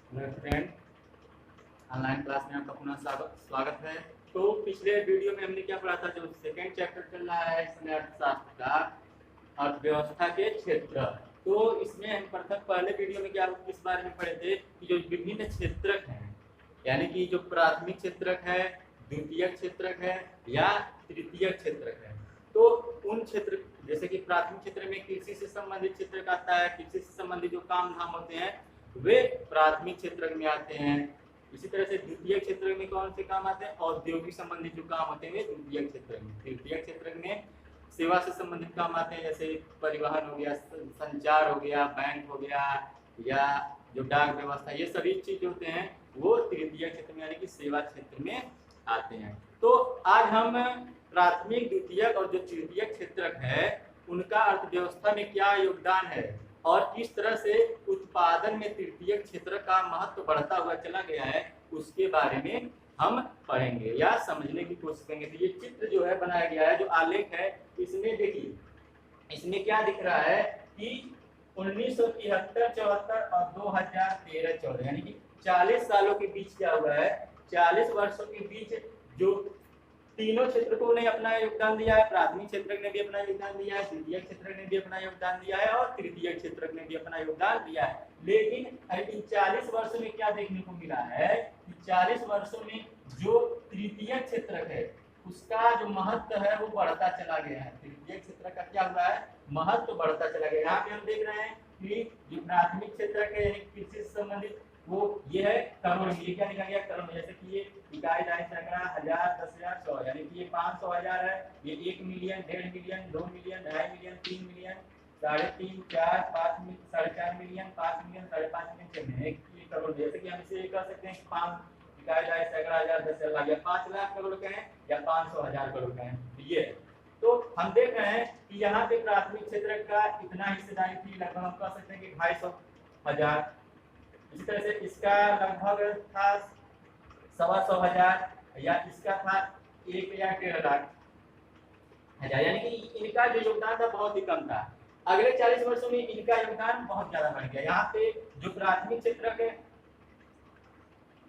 Hello friend, online class में आपका पुनः स्वागत है। तो पिछले वीडियो में हमने क्या पढ़ा था, जो सेकेंड चैप्टर चल रहा है इसमें अर्थशास्त्र का, अर्थव्यवस्था के क्षेत्र। तो इसमें हम प्रथम पहले वीडियो में क्या किस बारे में पढ़े थे कि जो विभिन्न क्षेत्रक हैं, यानी कि जो प्राथमिक क्षेत्रक है, द्वितीयक क्षेत्रक है या तृतीयक क्षेत्रक है। तो उन क्षेत्र जैसे कि प्राथमिक क्षेत्र में कृषि से संबंधित क्षेत्रक आता है, कृषि से संबंधित जो काम धाम होते हैं वे प्राथमिक क्षेत्र में आते हैं। इसी तरह से द्वितीय क्षेत्र में कौन से काम आते हैं, औद्योगिक संबंधित जो काम होते हैं वे द्वितीय क्षेत्र में। तृतीय क्षेत्र में सेवा से संबंधित काम आते हैं, जैसे परिवहन हो गया, संचार हो गया, बैंक हो गया या जो डाक व्यवस्था, ये सभी चीज होते हैं वो तृतीय क्षेत्र में यानी कि सेवा क्षेत्र में आते हैं। तो आज हम प्राथमिक, द्वितीयक और जो तृतीय क्षेत्रक है उनका अर्थव्यवस्था में क्या योगदान है और किस तरह से उत्पादन में तृतीय क्षेत्र का महत्व बढ़ता हुआ चला गया है उसके बारे में हम पढ़ेंगे या समझने की कोशिश करेंगे। तो ये चित्र जो है बनाया गया है, जो आलेख है, इसमें देखिए इसमें क्या दिख रहा है कि 1973-74 और 2013-14 यानी कि 40 सालों के बीच क्या हुआ है, 40 वर्षों के बीच जो तीनों क्षेत्रकों ने अपना योगदान दिया है। प्राथमिक क्षेत्र ने भी अपना योगदान दिया है, द्वितीय क्षेत्र ने भी अपना योगदान दिया है और तृतीय क्षेत्र ने भी अपना योगदान दिया है। लेकिन इन 40 वर्षों में क्या देखने को मिला है कि 40 वर्षों में जो तृतीय क्षेत्र है उसका जो महत्व है वो बढ़ता चला गया है। तृतीय क्षेत्र का क्या हुआ है, महत्व बढ़ता चला गया। यहाँ पे हम देख रहे हैं कि जो प्राथमिक क्षेत्र है कृषि से संबंधित वो ये है करोड़ में, ये क्या लिखा गया करोड़ में। जैसे कि ये इकाई, दाई, सैकड़ा, हजार, 10,000, 100, यानी कि ये 500 हजार है, ये 1 million, 1.5 million, 2 million, 2.5 million, 3 million, 3.5, 4, 5 million, 4.5 million, 5 million, 5.5 million, 6 million, ये करोड़। जैसे कि हम इसे कह सकते हैं 5 इकाई, दाई, सैकड़ा, हजार, 10,000, 5 लाख करोड़ का है या 500 हजार करोड़ का है। ये तो हम देख रहे हैं कि यहाँ पे प्राथमिक क्षेत्र का इतना हिस्सेदारी थी, लगभग हम कह सकते हैं कि 250 हजार। इसी तरह से इसका लगभग था 125 हजार या इसका था 1 या 1.5 लाख हजार, यानी कि इनका जो योगदान था बहुत ही कम था। अगले 40 वर्षों में इनका योगदान बहुत ज्यादा बढ़ गया। यहाँ पे जो प्राथमिक क्षेत्र के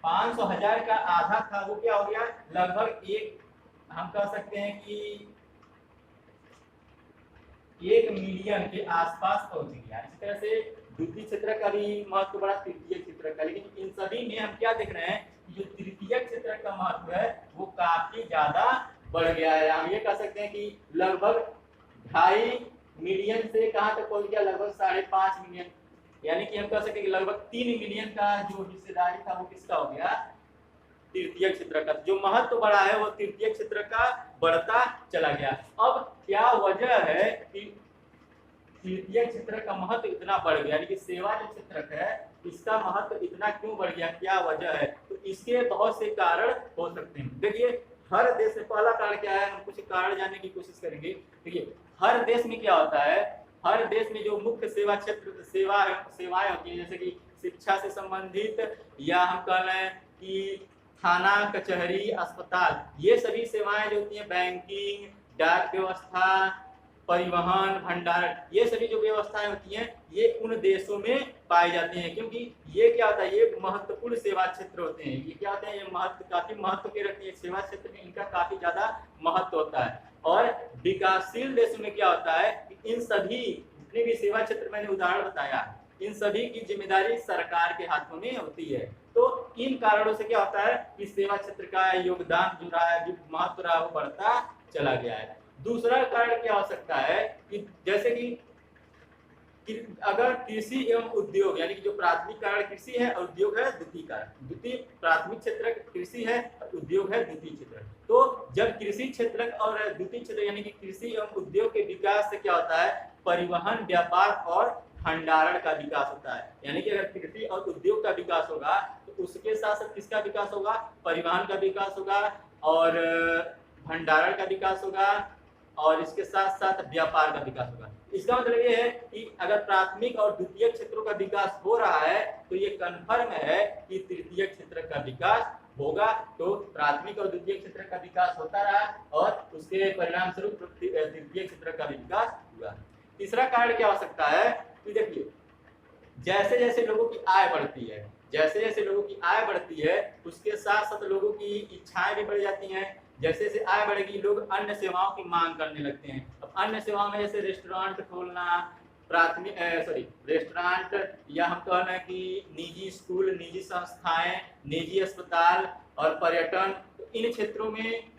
500 हजार का आधा था वो क्या हो गया, लगभग हम कह सकते हैं कि 1 मिलियन के आसपास पहुंच गया। इसी तरह से द्वितीय क्षेत्र का भी महत्व बढ़ा, तृतीय क्षेत्र का, लेकिन इन सभी में हम क्या देख रहे हैं कि जो तृतीय क्षेत्र का महत्व है वो काफी ज्यादा बढ़ गया है। हम ये कह सकते हैं कि लगभग 2.5 मिलियन से कहां तक पहुंच गया, लगभग 5.5 मिलियन, यानी कि हम कह सकते हैं कि लगभग 3 मिलियन का जो हिस्सेदारी था वो किसका हो गया, तृतीय क्षेत्र का। जो महत्व बढ़ा है वो तृतीय क्षेत्र का बढ़ता चला गया। अब क्या वजह है कि तृतीय क्षेत्र का महत्व इतना बढ़ गया, यानी कि सेवा जो क्षेत्र है इसका महत्व इतना क्यों बढ़ गया, क्या वजह है? तो इसके बहुत से कारण हो सकते हैं। देखिए हर देश में पहला कारण क्या है, हम कुछ कारण जानने की कोशिश करेंगे। देखिए हर देश में क्या होता है, हर देश में जो मुख्य सेवा क्षेत्र सेवाएं होती है, जैसे कि शिक्षा से संबंधित या हम कह रहे हैं कि थाना, कचहरी, अस्पताल, ये सभी सेवाएं जो होती हैं, बैंकिंग, डाक व्यवस्था, परिवहन, भंडारण, ये सभी जो व्यवस्थाएं होती हैं ये उन देशों में पाई जाती हैं, क्योंकि ये क्या होता है, ये महत्वपूर्ण सेवा क्षेत्र होते हैं। ये क्या होते हैं, ये काफी महत्व के रखते हैं सेवा क्षेत्र में, इनका काफी ज्यादा महत्व होता है। और विकासशील देशों में क्या होता है कि इन सभी जितने भी सेवा क्षेत्र मैंने उदाहरण बताया, इन सभी की जिम्मेदारी सरकार के हाथों में होती है। तो इन कारणों से क्या होता है कि सेवा क्षेत्र का योगदान जो रहा है, जो महत्व रहा, वो बढ़ता चला गया है। दूसरा कारण क्या हो सकता है कि जैसे कि अगर कृषि एवं उद्योग, यानी कि जो प्राथमिक कारण कृषि है और उद्योग है द्वितीय कारण, द्वितीय प्राथमिक क्षेत्र कृषि है और उद्योग है द्वितीय क्षेत्र। तो जब कृषि क्षेत्र और द्वितीय क्षेत्र यानी कि कृषि एवं उद्योग के विकास से क्या होता है, परिवहन, व्यापार और भंडारण का विकास होता है। यानी कि अगर कृषि और उद्योग का विकास होगा तो उसके साथ साथ किसका विकास होगा, परिवहन का विकास होगा और भंडारण का विकास होगा और इसके साथ साथ व्यापार का विकास होगा। इसका मतलब ये है कि अगर प्राथमिक और द्वितीय क्षेत्रों का विकास हो रहा है तो ये कन्फर्म है कि तृतीय क्षेत्र का विकास होगा। तो प्राथमिक और द्वितीय क्षेत्र का विकास होता रहा और उसके परिणाम स्वरूप तृतीय क्षेत्र का विकास हुआ। तीसरा कारण क्या हो सकता है कि देखिए जैसे जैसे लोगों की आय बढ़ती है जैसे जैसे लोगों की आय बढ़ती है उसके साथ साथ लोगों की इच्छाएं भी बढ़ जाती हैं। जैसे जैसे आय बढ़ेगी लोग अन्य सेवाओं की मांग करने लगते हैं। अब अन्य सेवाओं में जैसे रेस्टोरेंट खोलना, प्राथमिक रेस्टोरेंट, या हम कहना कि निजी स्कूल, निजी संस्थाएं, निजी अस्पताल और पर्यटन, तो इन क्षेत्रों में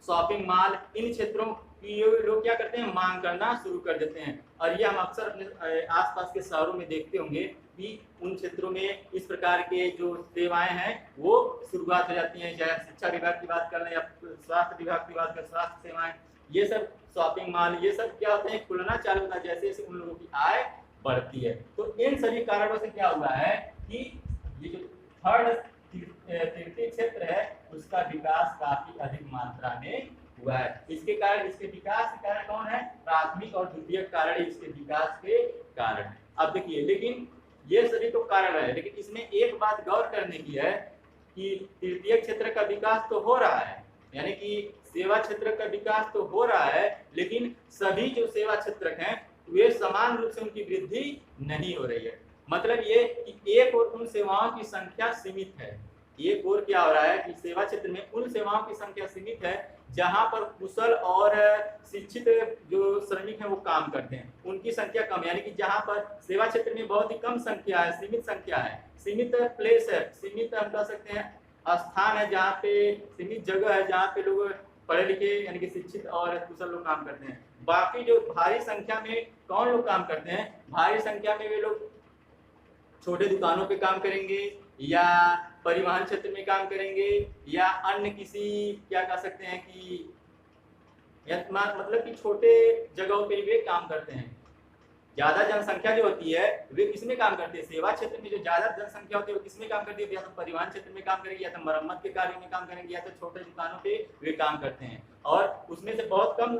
शॉपिंग मॉल, इन क्षेत्रों की लोग क्या करते हैं, मांग करना शुरू कर देते हैं। और ये हम अक्सर अपने आसपास के शहरों में देखते होंगे कि उन क्षेत्रों में इस प्रकार के जो सेवाएं हैं वो शुरुआत हो जाती हैं। चाहे शिक्षा विभाग की बात कर लें या स्वास्थ्य विभाग की बात करें, स्वास्थ्य सेवाएं, ये सब शॉपिंग मॉल, ये सब क्या होते हैं, खुलना चालू होता है जैसे जैसे उन लोगों की आय बढ़ती है। तो इन सभी कारणों से क्या हुआ है कि ये जो थर्ड तृतीय क्षेत्र है उसका विकास काफी अधिक मात्रा में हुआ है। इसके कारण, इसके विकास के कारण कौन है, प्राथमिक और द्वितीयक कारण इसके विकास के कारण। अब देखिए, लेकिन ये सभी तो कारण है, लेकिन इसमें एक बात गौर करने की है कि तृतीय क्षेत्र का विकास तो हो रहा है, यानी कि सेवा क्षेत्र का विकास तो हो रहा है, लेकिन सभी जो सेवा क्षेत्र हैं वे समान रूप से उनकी वृद्धि नहीं हो रही है। मतलब ये कि एक और उन सेवाओं की संख्या सीमित है, एक और क्या हो रहा है कि सेवा क्षेत्र में उन सेवाओं की संख्या सीमित है जहां पर कुशल और शिक्षित जो श्रमिक हैं वो काम करते हैं, उनकी संख्या कम, यानी कि जहां पर सेवा क्षेत्र में बहुत ही कम संख्या है, सीमित संख्या है, सीमित प्लेस है, सीमित हम कह सकते हैं स्थान है, जहाँ पे सीमित जगह है जहाँ पे लोग पढ़े लिखे यानी कि शिक्षित और कुशल लोग काम करते हैं। बाकी जो भारी संख्या में कौन लोग काम करते हैं, भारी संख्या में वे लोग छोटे दुकानों पे काम करेंगे या परिवहन क्षेत्र में काम करेंगे या अन्य किसी क्या कह सकते हैं कि मतलब कि छोटे जगहों पे वे काम करते हैं। ज्यादा जनसंख्या जो होती है वे किसमें काम करती है, सेवा क्षेत्र में जो ज्यादा जनसंख्या होती है वो किसमें काम करती है, या तो परिवहन क्षेत्र में काम करेंगे, या तो मरम्मत के कार्य में काम करेंगे, या तो छोटे दुकानों पे वे काम करते हैं। और उसमें से बहुत कम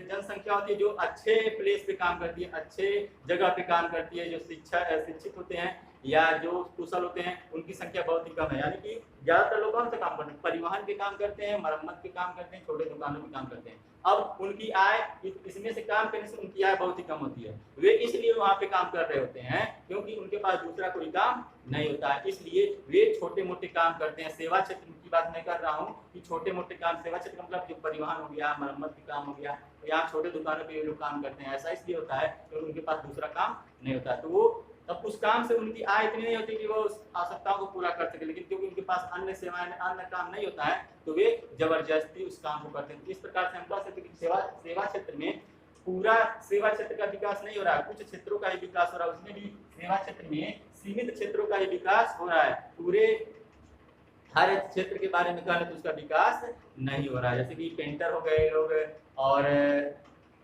जनसंख्या होती है जो अच्छे प्लेस पे काम करती है, अच्छे जगह पे काम करती है, जो शिक्षित होते हैं या जो कुशल होते हैं, उनकी संख्या बहुत ही कम है। यानी कि ज्यादातर लोग कौन से काम करते हैं, परिवहन के काम करते हैं, मरम्मत के काम करते हैं, छोटे दुकानों में काम करते हैं। अब उनकी आय, इसमें से काम करने से उनकी आय बहुत ही कम होती है, वे इसलिए वहां पे काम कर रहे होते हैं क्योंकि उनके पास दूसरा कोई काम नहीं होता है, इसलिए वे छोटे मोटे काम करते हैं। सेवा क्षेत्र की बात मैं कर रहा हूँ कि छोटे मोटे काम, सेवा क्षेत्र मतलब जो परिवहन हो गया, मरम्मत के काम हो गया, यहाँ छोटे दुकानों पे लोग काम करते हैं। ऐसा इसलिए होता है क्योंकि उनके पास दूसरा काम नहीं होता, तो वो तब उस काम से उनकी आय इतनी नहीं होती कि वो उस आवश्यकताओं को पूरा कर सके, लेकिन क्योंकि उनके पास अन्य सेवाएं, अन्य काम नहीं होता है तो वे जबरदस्ती उस काम को करते हैं। इस प्रकार से हम कह सकते हैं कि सेवा क्षेत्र में पूरा सेवा क्षेत्र का विकास नहीं हो रहा है, कुछ क्षेत्रों का ही विकास हो रहा है, उसमें भी सेवा क्षेत्र में सीमित क्षेत्रों का ही विकास हो रहा है, पूरे हर क्षेत्र के बारे में कहने तो उसका विकास नहीं हो रहा है। जैसे कि पेंटर हो गए लोग, और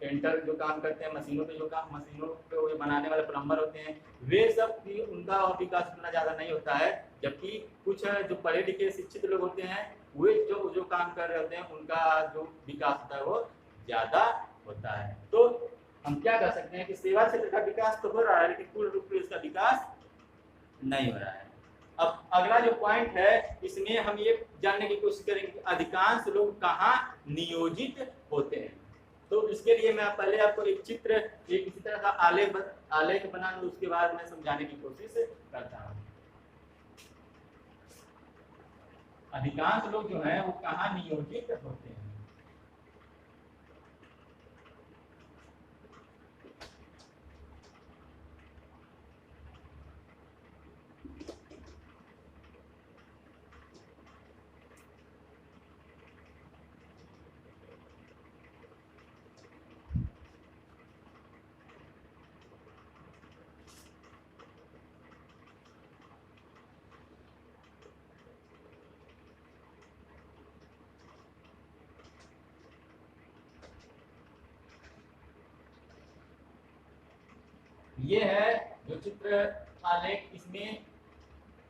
पेंटर जो काम करते हैं मशीनों पे, जो काम मशीनों पे बनाने वाले प्लम्बर होते हैं, वे सब भी उनका विकास उतना ज़्यादा नहीं होता है। जबकि कुछ जो पढ़े लिखे शिक्षित लोग होते हैं वे जो काम कर रहे होते हैं उनका जो विकास होता है वो ज़्यादा होता है। तो हम क्या कर सकते हैं कि सेवा क्षेत्र का विकास तो हो रहा है लेकिन पूर्ण रूप से इसका विकास नहीं हो रहा है। अब अगला जो पॉइंट है इसमें हम ये जानने की कोशिश करेंगे कि अधिकांश लोग कहाँ नियोजित होते हैं। तो इसके लिए मैं पहले आपको एक चित्र, एक इसी तरह का आलेख बना लूं, उसके बाद मैं समझाने की कोशिश करता हूँ। अधिकांश लोग जो हैं वो कहाँ नियोजित होते हैं। ये है जो चित्र आलेख, इसमें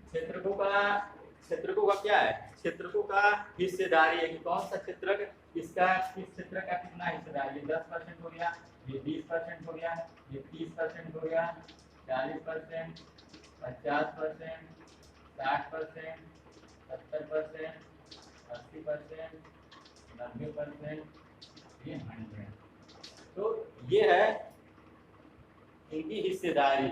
क्षेत्रकों का क्या है, क्षेत्रकों का हिस्सेदारी है कि कौन सा क्षेत्रक इसका, किस क्षेत्र का कितना हिस्सेदारी, ये 10% हो गया, ये 20% हो गया, ये 30% हो गया, 40%, 50%, 60%, 70%, 80%, 90%, ये 100। तो ये है इनकी हिस्सेदारी।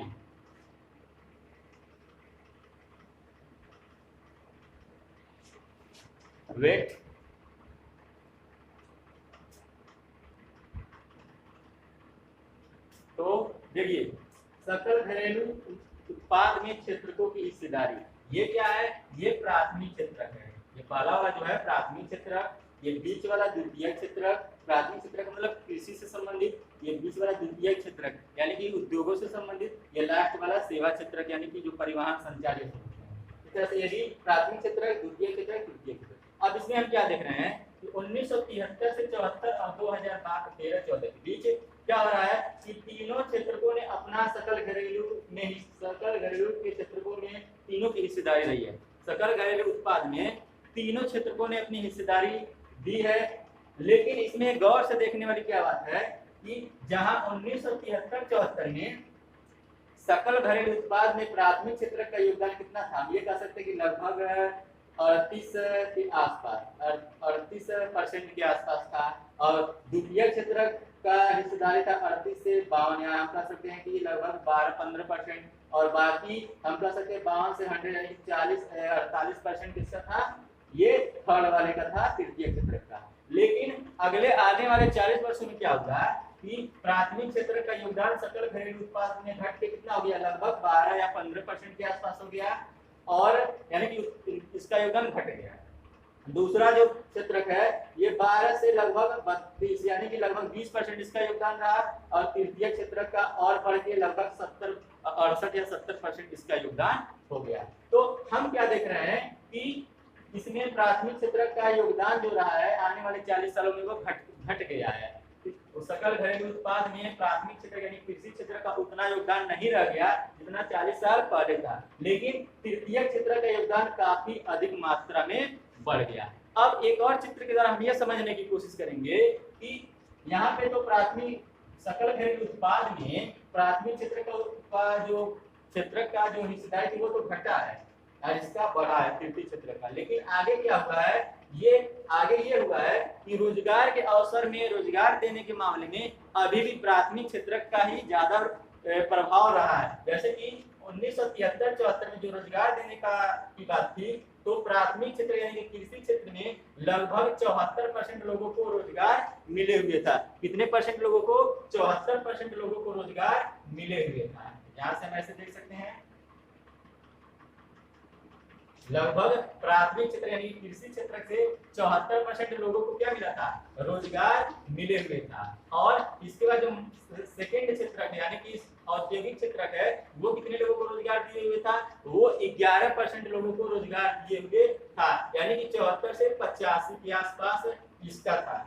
वेट तो देखिए सकल घरेलू उत्पाद में क्षेत्रकों की हिस्सेदारी, ये क्या है, ये प्राथमिक क्षेत्रक है। ये पहला वाला जो है प्राथमिक क्षेत्रक, ये बीच वाला द्वितीयक क्षेत्रक। प्राथमिक क्षेत्रक मतलब कृषि से संबंधित, ये बीच वाला द्वितीयक क्षेत्रक यानी कि उद्योगों से संबंधित, ये लास्ट वाला सेवा क्षेत्रक यानी कि जो परिवहन संचार है। इस तरह से यदि प्राथमिक क्षेत्रक, द्वितीय क्षेत्रक, तृतीय क्षेत्रक। अब इसमें हम क्या देख रहे हैं कि 1973 से 74 और 2013-14 के बीच क्या हो रहा है कि तीनों क्षेत्रकों ने अपना सकल घरेलू के क्षेत्रकों में तीनों की हिस्सेदारी रही है। सकल घरेलू उत्पाद में तीनों क्षेत्रकों ने अपनी हिस्सेदारी दी है। लेकिन इसमें गौर से देखने वाली क्या बात है कि जहां 1973-74 में सकल घरेलू उत्पाद में प्राथमिक क्षेत्र का योगदान कितना था, ये कह सकते हैं कि लगभग 38 के आसपास, 38% के आसपास था। और द्वितीय क्षेत्र का हिस्सेदारी था 38 से 52, यहाँ हम कह सकते हैं कि लगभग 12-15%। और बाकी हम कह सकते हैं 52 से 100 यानी 48% किसका था, ये थर्ड वाले का था, तृतीय क्षेत्र का। लेकिन अगले आने वाले 40 वर्षों में क्या होगा कि प्राथमिक क्षेत्र का योगदान सकल घरेलू उत्पाद में घट के कितना हो गया, लगभग 12 या 15% के आसपास हो गया। और यानी कि इसका योगदान घट गया। दूसरा जो क्षेत्रक है ये 12 से लगभग 32 यानी कि लगभग 20% इसका योगदान रहा। और तृतीय क्षेत्रक का और बढ़ के लगभग 68 या 70% इसका योगदान हो गया। तो हम क्या देख रहे हैं कि इसमें प्राथमिक क्षेत्रक का योगदान जो रहा है आने वाले 40 सालों में वो घट गया है। तो सकल घरेलू उत्पाद में प्राथमिक क्षेत्र यानी कृषि क्षेत्र का उतना योगदान नहीं रह गया जितना 40 साल पहले था। लेकिन तृतीय क्षेत्र का योगदान काफी अधिक मात्रा में बढ़ गया। अब एक और चित्र के द्वारा हम यह समझने की कोशिश करेंगे कि यहाँ पे तो प्राथमिक सकल घरेलू उत्पाद में प्राथमिक क्षेत्र का जो क्षेत्र का जो हिस्सेदारी थी वो तो घटा है और इसका बढ़ा है तृतीय क्षेत्र का। लेकिन आगे क्या हुआ है, आगे ये हुआ है कि रोजगार के अवसर में, रोजगार देने के मामले में अभी भी प्राथमिक क्षेत्र का ही ज्यादा प्रभाव रहा है। जैसे कि 1973-74 में जो रोजगार देने की बात थी तो प्राथमिक क्षेत्र यानी कि कृषि क्षेत्र में लगभग 74% लोगों को रोजगार मिले हुए था। कितने परसेंट लोगों को, 74% लोगों को रोजगार मिले हुए था। यहाँ से हम ऐसे देख सकते हैं लगभग प्राथमिक क्षेत्र यानी कृषि क्षेत्र से 74% लोगों को क्या मिला था, रोजगार मिले हुए था। और इसके बाद जो सेकेंड क्षेत्र है यानी कि औद्योगिक क्षेत्र है वो कितने लोगों को रोजगार दिए हुए था, वो 11% लोगों को रोजगार दिए हुए था। यानी कि 74 से 85 के आसपास इसका था,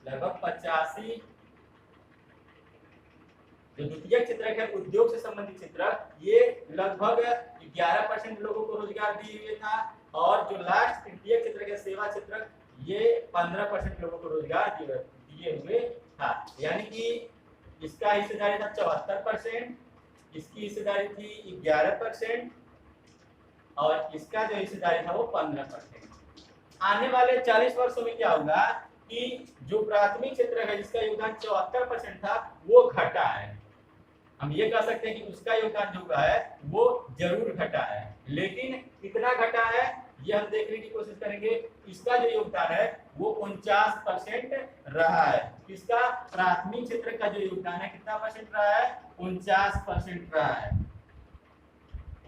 लगभग 85। जो द्वितीय क्षेत्र है उद्योग से संबंधित क्षेत्र, ये लगभग 11% लोगों को रोजगार दिए हुए था। और जो लास्ट तृतीय क्षेत्र है सेवा क्षेत्र, ये 15% लोगों को रोजगार दिए हुए था। यानी कि इसका हिस्सेदारी था 74%, इसकी हिस्सेदारी थी 11% और इसका जो हिस्सेदारी था वो 15%। आने वाले 40 वर्षों में क्या होगा कि जो प्राथमिक क्षेत्र है जिसका योगदान 74% था वो घटा है। हम ये कह सकते हैं कि उसका योगदान जो हुआ है वो जरूर घटा है। लेकिन कितना घटा है ये हम देखने की कोशिश करेंगे। इसका जो योगदान है वो 49% रहा है। इसका प्राथमिक क्षेत्र का जो योगदान है कितना परसेंट रहा है, 49% रहा है।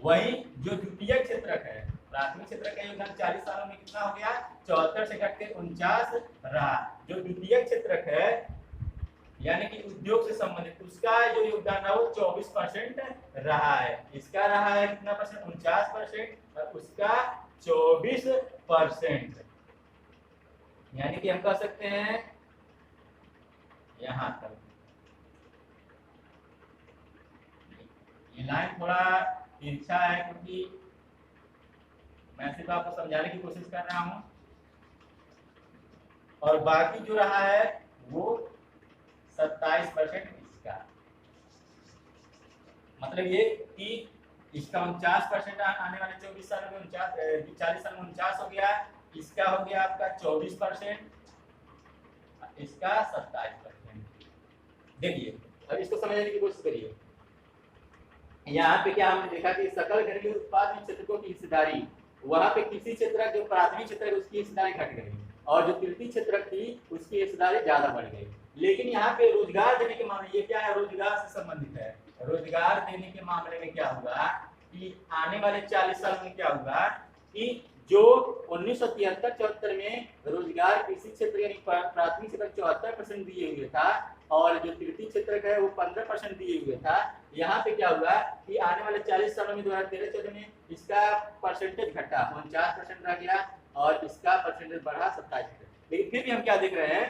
वही जो द्वितीय क्षेत्र है, प्राथमिक क्षेत्र का योगदान 40 सालों में कितना हो गया, 74 से घट के 49 रहा। जो द्वितीय क्षेत्र है यानी कि उद्योग से संबंधित, उसका जो योगदान है वो 24% रहा है। इसका रहा है कितना परसेंट, 49% और उसका 24%। यानी कि हम कह सकते हैं यहां तक। ये लाइन थोड़ा तिरछा है क्योंकि मैं सिर्फ आपको समझाने की कोशिश कर रहा हूं और बाकी जो रहा है वो 27% इसका। मतलब ये कि इसका 49% आने वाले 24 सालों में 40 साल में 49 हो गया, इसका हो गया आपका 24%, इसका 27%। देखिए अब इसको समझने की कोशिश करिए। यहाँ पे क्या हमने देखा कि सकल घरेलू उत्पाद में क्षेत्रकों की हिस्सेदारी वहां पे कृषि क्षेत्र जो प्राथमिक क्षेत्र है उसकी हिस्सेदारी घट गई और जो तृतीय क्षेत्र थी उसकी हिस्सेदारी ज्यादा बढ़ गई। लेकिन यहाँ पे रोजगार देने के मामले, ये क्या है, रोजगार से संबंधित है। रोजगार देने के मामले में क्या हुआ कि आने वाले 40 साल में क्या हुआ कि जो 1973-74 में रोजगार कृषि क्षेत्र यानी प्राथमिक क्षेत्र 74% दिए हुए था और जो तृतीय क्षेत्र का है वो 15% दिए हुए था। यहाँ पे क्या हुआ कि आने वाले 40 सालों में 2013-14 में इसका परसेंटेज घटा 49% रह गया और इसका परसेंटेज बढ़ा 27%। लेकिन फिर भी हम क्या देख रहे हैं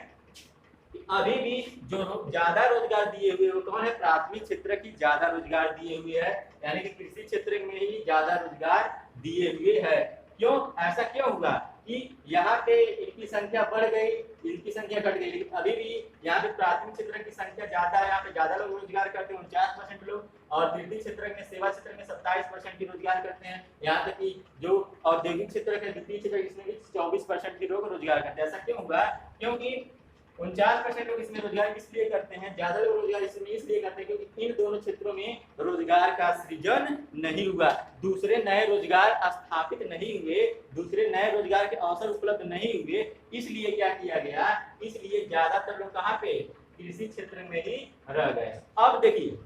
कि अभी भी जो ज्यादा रोजगार दिए हुए वो कौन है, प्राथमिक क्षेत्र की ज्यादा रोजगार दिए हुए है, यानी कि कृषि क्षेत्र में ही ज्यादा रोजगार दिए हुए है। क्यों, ऐसा क्यों हुआ कि यहाँ पे इनकी संख्या बढ़ गई, इनकी संख्या घट गई, लेकिन अभी भी यहाँ पे प्राथमिक क्षेत्र की संख्या ज्यादा है, यहाँ पे ज्यादा लोग रोजगार करते हैं 49% लोग, और तृतीय क्षेत्र में सेवा क्षेत्र में 27% की रोजगार करते हैं। यहाँ तक कि जो औद्योगिक क्षेत्र है द्वितीय क्षेत्र इसमें भी 24% के लोग रोजगार करते हैं। ऐसा क्यों हुआ, क्योंकि 49% लोग इसमें रोजगार इसलिए करते हैं, ज्यादा लोग रोजगार इसमें इसलिए करते हैं क्योंकि इन दोनों क्षेत्रों में रोजगार का सृजन नहीं हुआ, दूसरे नए रोजगार स्थापित नहीं हुए, दूसरे नए रोजगार के अवसर उपलब्ध नहीं हुए। इसलिए क्या किया गया, इसलिए ज्यादातर लोग कहाँ पे, कृषि क्षेत्र में ही रह गए। अब देखिए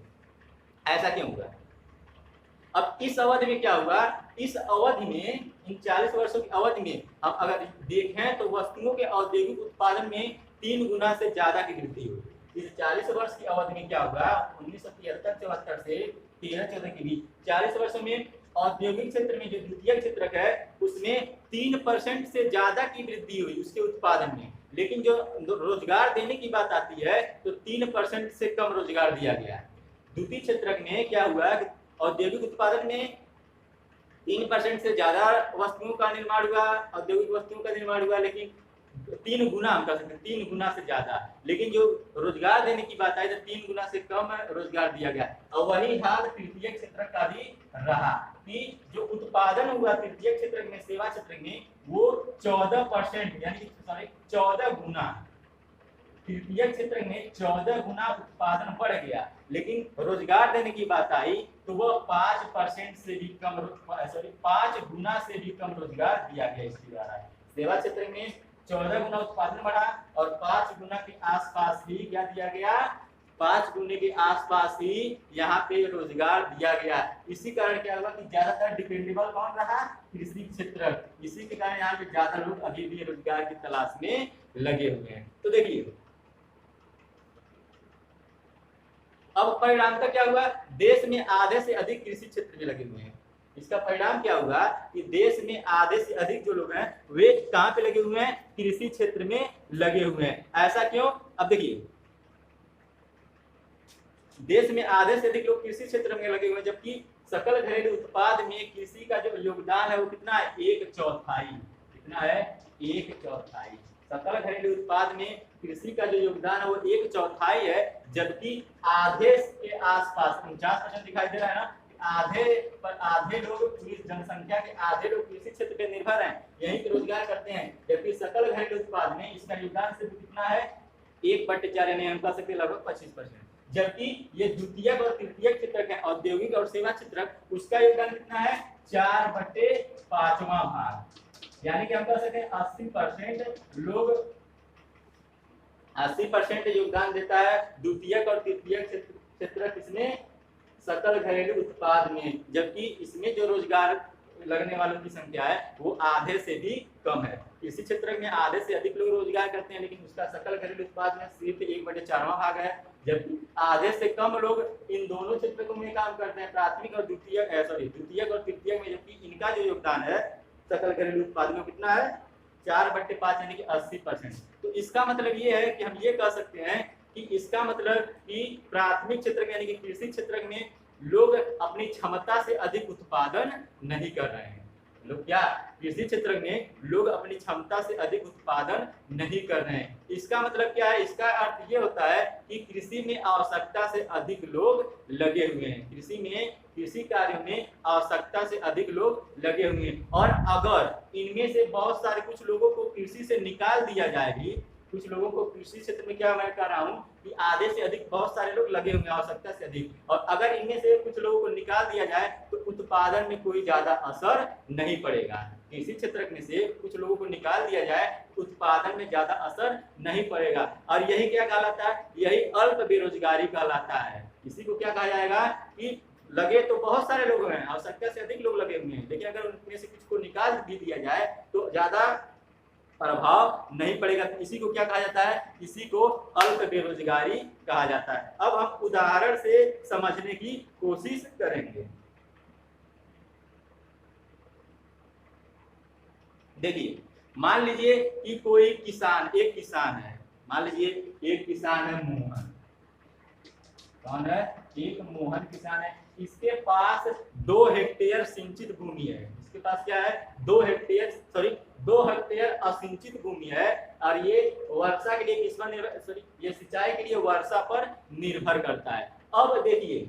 ऐसा क्यों हुआ, अब इस अवधि में क्या हुआ, इस अवधि में इन 40 वर्षों की अवधि में हम अगर देखें तो वस्तुओं के औद्योगिक उत्पादन में 3 गुना से ज्यादा की वृद्धि हुई। इस 40 वर्ष की अवधि में क्या हुआ, 1973-74 से 13-14 के बीच 40 वर्षों में औद्योगिक क्षेत्र में जो द्वितीय क्षेत्र है उसमें 3% से ज्यादा की वृद्धि हुई उसके उत्पादन में। लेकिन जो रोजगार देने की बात आती है तो 3% से कम रोजगार दिया गया। द्वितीय क्षेत्र में क्या हुआ, औद्योगिक उत्पादन में 3% से ज्यादा वस्तुओं का निर्माण हुआ, औद्योगिक वस्तुओं का निर्माण हुआ, लेकिन 3 गुना हम कह सकते हैं, 3 गुना से ज्यादा। लेकिन जो रोजगार देने की बात आई तो 3 गुना से कम रोजगार दिया गया। और वही हाल तृतीय क्षेत्र का भी रहा कि जो उत्पादन हुआ तृतीय क्षेत्र में, सेवा क्षेत्र में, वो 14% यानी 14 गुना, तृतीय क्षेत्र में 14 गुना उत्पादन बढ़ गया। लेकिन रोजगार देने की बात आई तो वह 5% से भी कम, 5 गुना से भी कम रोजगार दिया गया इसके द्वारा। सेवा क्षेत्र में 14 गुना उत्पादन बढ़ा और 5 गुना के आसपास ही क्या दिया गया, 5 गुने के आसपास ही यहाँ पे रोजगार दिया गया। इसी कारण क्या हुआ कि ज्यादातर डिपेंडेबल कौन रहा, कृषि क्षेत्र। इसी के कारण यहाँ पे ज्यादा लोग अभी भी रोजगार की तलाश में लगे हुए हैं। तो देखिए अब परिणाम का क्या हुआ, देश में आधे से अधिक कृषि क्षेत्र में लगे हुए हैं। इसका परिणाम क्या हुआ कि देश में आधे से अधिक जो लोग हैं वे कहां पे लगे हुए हैं, कृषि क्षेत्र में लगे हुए हैं। ऐसा क्यों, अब देखिए देश में आधे से अधिक लोग कृषि क्षेत्र में लगे हुए हैं, जबकि सकल घरेलू उत्पाद में कृषि का जो योगदान है वो कितना है, 1/4। कितना है, 1/4। सकल घरेलू उत्पाद में कृषि का जो योगदान है वो 1/4 है, जबकि आधे के आसपास 49% दिखाई दे रहा है ना, आधे लोग पूरी जनसंख्या के आधे लोग कृषि क्षेत्र पे निर्भर हैं, यही पे रोजगार करते हैं। जबकि सकल घरेलू उत्पाद में इसका योगदान सिर्फ कितना है, 1/4 यानी हम कह सकते हैं लगभग 25%। जबकि ये द्वितीय और तृतीय क्षेत्र के औद्योगिक और सेवा क्षेत्र उसका योगदान कितना है, 4/5 भाग, यानी कि हम कह सकते हैं 80% लोग, 80% योगदान देता है द्वितीय और तृतीय क्षेत्र किसमें, सकल घरेलू उत्पाद में। जबकि इसमें जो रोजगार लगने वालों की संख्या है वो आधे से भी कम है। इसी क्षेत्र में आधे से अधिक लोग रोजगार करते हैं, लेकिन उसका सकल घरेलू उत्पाद में सिर्फ 1/4 भाग है। जबकि आधे से कम लोग इन दोनों क्षेत्रों में काम करते हैं, प्राथमिक और द्वितीय और तृतीय में, जबकि इनका जो योगदान है सकल घरेलू उत्पाद में कितना है, 4/5 यानी कि 80%। तो इसका मतलब ये है कि हम ये कह सकते हैं कि इसका मतलब कि प्राथमिक क्षेत्र में यानी कि कृषि क्षेत्र में लोग अपनी क्षमता से अधिक उत्पादन नहीं कर रहे हैं। लोग क्या, कृषि क्षेत्र में लोग अपनी क्षमता से अधिक उत्पादन नहीं कर रहे हैं। इसका मतलब क्या है, इसका अर्थ ये होता है कि कृषि में आवश्यकता से अधिक लोग लगे हुए हैं, कृषि कार्य में आवश्यकता से अधिक लोग लगे हुए हैं। और अगर इनमें से बहुत सारे कुछ लोगों को कृषि से निकाल दिया जाए भी, कुछ लोगों को कृषि क्षेत्र में, क्या मैं कह रहा हूँ कि आधे से अधिक बहुत सारे लोग लगे हुए हैं आवश्यकता से अधिक, और अगर इनमें से कुछ लोगों को निकाल दिया जाए तो उत्पादन में कोई ज्यादा असर नहीं पड़ेगा। कृषि क्षेत्र में से कुछ लोगों को निकाल दिया जाए, उत्पादन में ज्यादा असर नहीं पड़ेगा। और यही क्या कहलाता है, यही अल्प बेरोजगारी कहलाता है। इसी को क्या कहा जाएगा कि लगे तो बहुत सारे लोग हैं, आवश्यकता से अधिक लोग लगे हुए हैं, लेकिन अगर उनमें से कुछ को निकाल भी दिया जाए तो ज्यादा प्रभाव नहीं पड़ेगा। तो इसी को क्या कहा जाता है, इसी को अल्प बेरोजगारी कहा जाता है। अब हम उदाहरण से समझने की कोशिश करेंगे। देखिए, मान लीजिए कि कोई किसान, एक किसान है, मान लीजिए एक किसान है मोहन। कौन है, एक मोहन किसान है। इसके पास 2 हेक्टेयर सिंचित भूमि है। इसके पास क्या है, 2 हेक्टेयर असिंचित भूमि है। और ये वर्षा के लिए किस पर निर्भर, ये सिंचाई के लिए वर्षा पर निर्भर करता है। अब देखिए,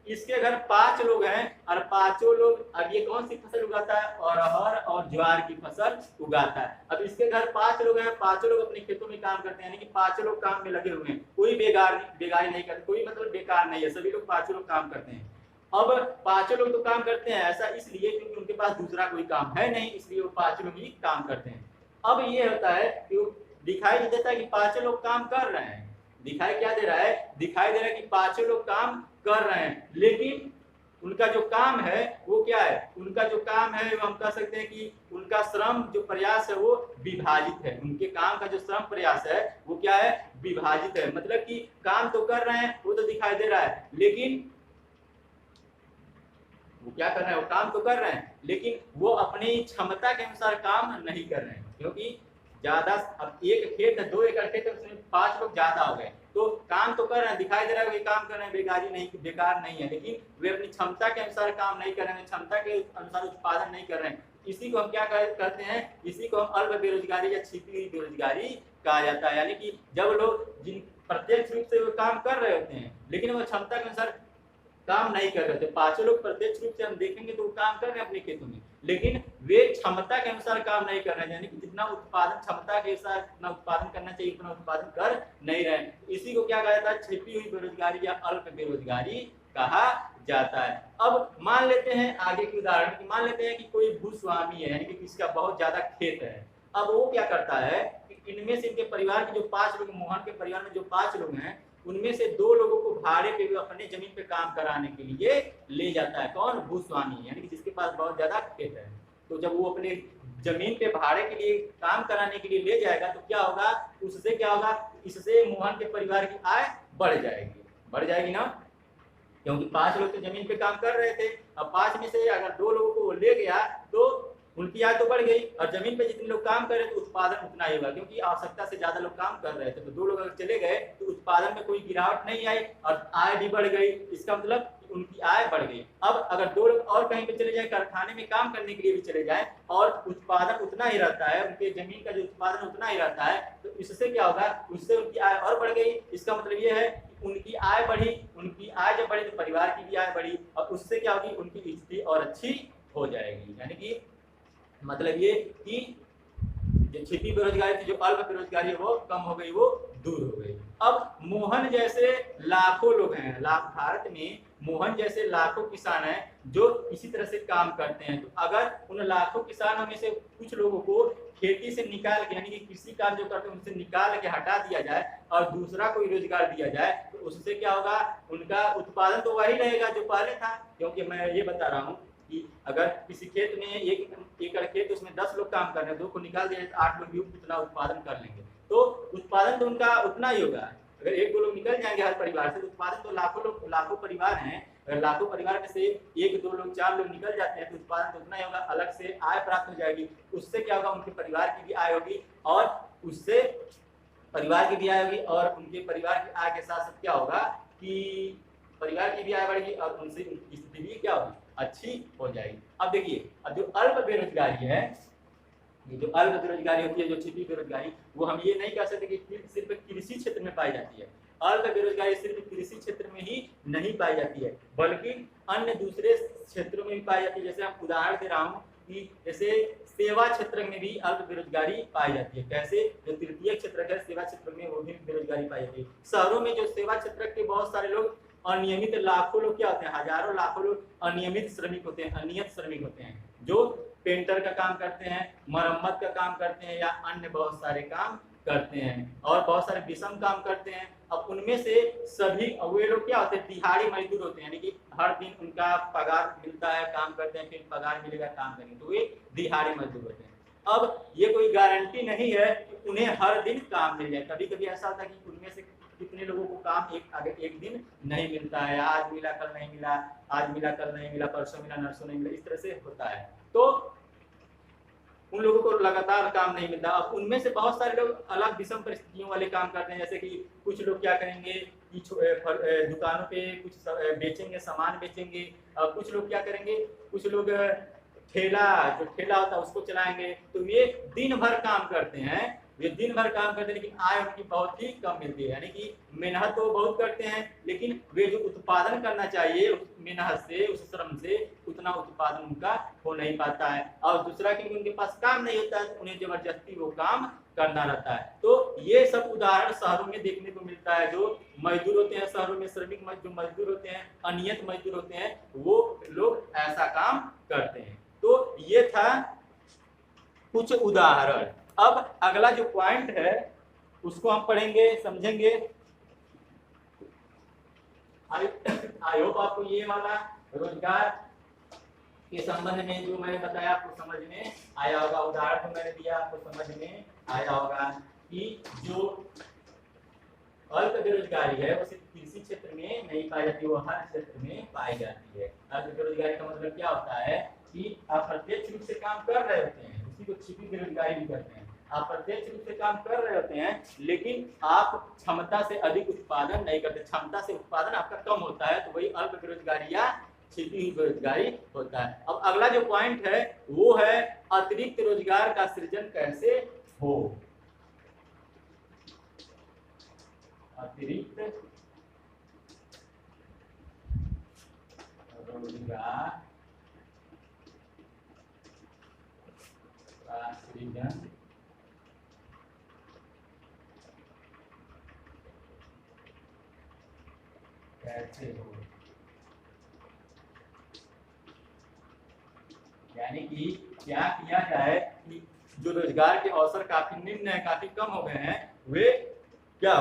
इसके घर 5 लोग हैं और पांचों लोग, अब ये कौन सी फसल उगाता है, अरहर और ज्वार की फसल उगाता है। अब इसके घर 5 लोग हैं, पांचों लोग अपने खेतों में काम करते हैं, यानी कि पांचों लोग काम में लगे हुए हैं, कोई बेगारी नहीं करते, कोई मतलब बेकार नहीं है, सभी लोग पांचों लोग काम करते हैं। अब पांचों लोग तो काम करते हैं, ऐसा इसलिए क्योंकि उनके पास दूसरा कोई काम है नहीं, इसलिए वो पांचों लोग ही काम करते हैं। अब ये होता है कि दिखाई देता है कि पांचों लोग काम कर रहे हैं, दिखाई क्या दे रहा है, दिखाई दे रहा है कि पांचों लोग काम कर रहे हैं, लेकिन उनका जो काम है वो क्या है, उनका जो काम है वो हम कह सकते हैं कि उनका श्रम जो प्रयास है वो विभाजित है। उनके काम का जो श्रम प्रयास है वो क्या है, विभाजित है। मतलब कि काम तो कर रहे हैं, वो तो दिखाई दे रहा है, लेकिन वो क्या कर रहे हैं, वो काम तो कर रहे हैं, लेकिन वो अपनी क्षमता के अनुसार काम नहीं कर रहे हैं। क्योंकि ज्यादा, अब एक खेत है, 2 एकड़ खेत है, उसमें 5 लोग ज्यादा हो गए, तो काम तो कर रहे हैं, दिखाई दे रहा है वे काम कर रहे हैं, बेकार नहीं है, लेकिन वे अपनी क्षमता के अनुसार काम नहीं कर रहे हैं, क्षमता के अनुसार उत्पादन नहीं कर रहे हैं। इसी को हम क्या कहते हैं, इसी को हम अल्प बेरोजगारी या छिपी हुई बेरोजगारी कहा जाता है। यानी कि जब लोग जिन प्रत्यक्ष रूप से वो काम कर रहे होते हैं, लेकिन वो क्षमता के अनुसार काम नहीं कर रहे थे। 5 लोग प्रत्यक्ष रूप से हम देखेंगे तो वो काम कर रहे हैं अपने खेतों में, लेकिन वे क्षमता के अनुसार काम नहीं कर रहे हैं, यानी कि जितना उत्पादन क्षमता के अनुसार जितना उत्पादन करना चाहिए उतना उत्पादन कर नहीं रहे हैं। इसी को क्या कहा जाता है, छिपी हुई बेरोजगारी या अल्प बेरोजगारी कहा जाता है। अब मान लेते हैं आगे के उदाहरण की, मान लेते हैं कि कोई भूस्वामी है, यानी कि किसका बहुत ज्यादा खेत है। अब वो क्या करता है कि इनमें से इनके परिवार के जो 5 लोग, मोहन के परिवार में जो 5 लोग हैं, उनमें से 2 लोगों को भाड़े पे अपने जमीन पे काम कराने के लिए ले जाता है। कौन, भूस्वामी, यानी कि जिसके पास बहुत ज्यादा खेत है। तो जब वो अपने जमीन पे भाड़े के लिए काम कराने के लिए ले जाएगा तो क्या होगा, उससे क्या होगा, इससे मोहन के परिवार की आय बढ़ जाएगी ना, क्योंकि 5 लोग तो जमीन पे काम कर रहे थे। अब 5 में से अगर 2 लोगों को वो ले गया तो उनकी आय तो बढ़ गई, और जमीन पे जितने लोग काम कर रहे थे उत्पादन उतना ही होगा, क्योंकि आवश्यकता से ज्यादा लोग काम कर रहे थे। तो 2 लोग अगर चले गए तो उत्पादन में कोई गिरावट नहीं आई और आय भी बढ़ गई, इसका मतलब उनकी आय बढ़ गई। अब अगर 2 लोग और कहीं पे चले जाए, कारखाने में काम करने के लिए भी चले जाए, और उत्पादन उतना ही रहता है, उनके जमीन का जो उत्पादन उतना ही रहता है, तो इससे क्या होगा, उससे उनकी आय और बढ़ गई। इसका मतलब ये है कि उनकी आय बढ़ी, उनकी आय जब बढ़ी तो परिवार की भी आय बढ़ी, और उससे क्या होगी, उनकी स्थिति और अच्छी हो जाएगी। यानी कि मतलब ये कि जो छिपी बेरोजगारी थी, जो अल्प बेरोजगारी है वो कम हो गई, वो दूर हो गई। अब मोहन जैसे लाखों लोग हैं, भारत में मोहन जैसे लाखों किसान हैं जो इसी तरह से काम करते हैं। तो अगर उन लाखों किसानों में से कुछ लोगों को खेती से निकाल के, यानी कि कृषि कार्य जो करते हैं उनसे निकाल के हटा दिया जाए और दूसरा कोई रोजगार दिया जाए, तो उससे क्या होगा, उनका उत्पादन तो वही रहेगा जो पहले था। क्योंकि मैं ये बता रहा हूँ कि अगर किसी खेत में 1 एकड़ खेत, उसमें 10 लोग काम कर रहे हैं, 2 को निकाल दिया तो 8 लोग भी उतना उत्पादन कर लेंगे, तो उत्पादन तो उनका उतना ही होगा। अगर 1-2 लोग निकल जाएंगे हर परिवार से, तो उत्पादन तो लाखों परिवार हैं, अगर लाखों परिवार में से 1-2 लोग 4 लोग निकल जाते हैं तो उत्पादन तो उतना ही होगा, अलग से आय प्राप्त हो जाएगी। उससे क्या होगा, उनके परिवार की भी आय होगी, और उससे परिवार की भी आय होगी, और उनके परिवार की आय के साथ साथ क्या होगा कि परिवार की भी आय बढ़ेगी और उनसे उनकी स्थिति भी क्या होगी, अच्छी हो जाएगी। अब देखिए, अब जो अल्प बेरोजगारी है, ये जो अल्प बेरोजगारी होती है, जो छिपी बेरोजगारी, वो हम ये नहीं कह सकते कि सिर्फ कृषि क्षेत्र में पाई जाती है। अल्प बेरोजगारी सिर्फ कृषि क्षेत्र में ही नहीं पाई जाती है, बल्कि अन्य दूसरे क्षेत्रों में भी पाई जाती है। जैसे हम उदाहरण दे रहा हूँ कि जैसे सेवा क्षेत्र में भी अल्प बेरोजगारी पाई जाती है। कैसे, जो तृतीय क्षेत्र है सेवा क्षेत्र में, वो भी बेरोजगारी पाई जाती है। शहरों में जो सेवा क्षेत्र के बहुत सारे लोग अनियमित, लाखों लोग क्या होते हैं, हजारों लाखों लोग अनियमित श्रमिक होते हैं, अनियत श्रमिक होते हैं, जो पेंटर का काम करते हैं, मरम्मत का काम करते हैं या अन्य बहुत सारे काम करते हैं और बहुत सारे विषम काम करते हैं। अब उनमें से सभी वे लोग क्या होते हैं, दिहाड़ी मजदूर होते हैं, यानी कि हर दिन उनका पगार मिलता है, काम करते हैं, फिर पगार मिलेगा, काम करेंगे, तो वे दिहाड़ी मजदूर होते हैं। अब ये कोई गारंटी नहीं है कि उन्हें हर दिन काम मिल जाए। कभी कभी ऐसा होता है कि उनमें से कितने लोगों को काम एक दिन नहीं मिलता है, आज मिला कल नहीं मिला, आज मिला कल नहीं मिला, परसों मिला नरसों नहीं मिला, इस तरह से होता है। तो उन लोगों को लगातार काम नहीं मिलता। अब उनमें से बहुत सारे लोग अलग विषम परिस्थितियों वाले काम करते हैं, जैसे कि कुछ लोग क्या करेंगे कि दुकानों पे कुछ बेचेंगे, सामान बेचेंगे। कुछ लोग क्या करेंगे, कुछ लोग ठेला होता है उसको चलाएंगे। तो ये दिन भर काम करते हैं, वे दिन भर काम करते हैं, लेकिन आय उनकी बहुत ही कम मिलती है। यानी कि मेहनत तो बहुत करते हैं, लेकिन वे जो उत्पादन करना चाहिए उस मेहनत से, उस श्रम से, उतना उत्पादन उनका हो नहीं पाता है। और दूसरा कि उनके पास काम नहीं होता है, उन्हें जबरदस्ती वो काम करना रहता है। तो ये सब उदाहरण शहरों में देखने को मिलता है। जो मजदूर होते हैं शहरों में, श्रमिक जो मजदूर होते हैं, अनियत मजदूर होते हैं, वो लोग ऐसा काम करते हैं। तो ये था कुछ उदाहरण। अब अगला जो पॉइंट है उसको हम पढ़ेंगे, समझेंगे। आई होप आपको ये वाला रोजगार के संबंध में जो मैंने बताया आपको समझ में आया होगा। उदाहरण जो मैंने दिया आपको समझ में आया होगा कि जो अल्प बेरोजगारी है वो सिर्फ कृषि क्षेत्र में नहीं पाई जाती, वो हर क्षेत्र में पाई जाती है। अल्प बेरोजगारी का मतलब क्या होता है कि आप प्रत्यक्ष रूप से काम कर रहे होते हैं, उसी को छिपी बेरोजगारी भी कहते हैं। आप प्रत्यक्ष रूप से काम कर रहे होते हैं, लेकिन आप क्षमता से अधिक उत्पादन नहीं करते, क्षमता से उत्पादन आपका कम होता है, तो वही अल्प बेरोजगारी या छिपी हुई बेरोजगारी होता है। अब अगला जो पॉइंट है वो है अतिरिक्त रोजगार का सृजन कैसे हो। अतिरिक्त रोजगार का सृजन कैसे हो, यानी कि क्या किया जाए कि जो रोजगार के अवसर काफी निम्न है, काफी कम हो गए हैं, वे क्या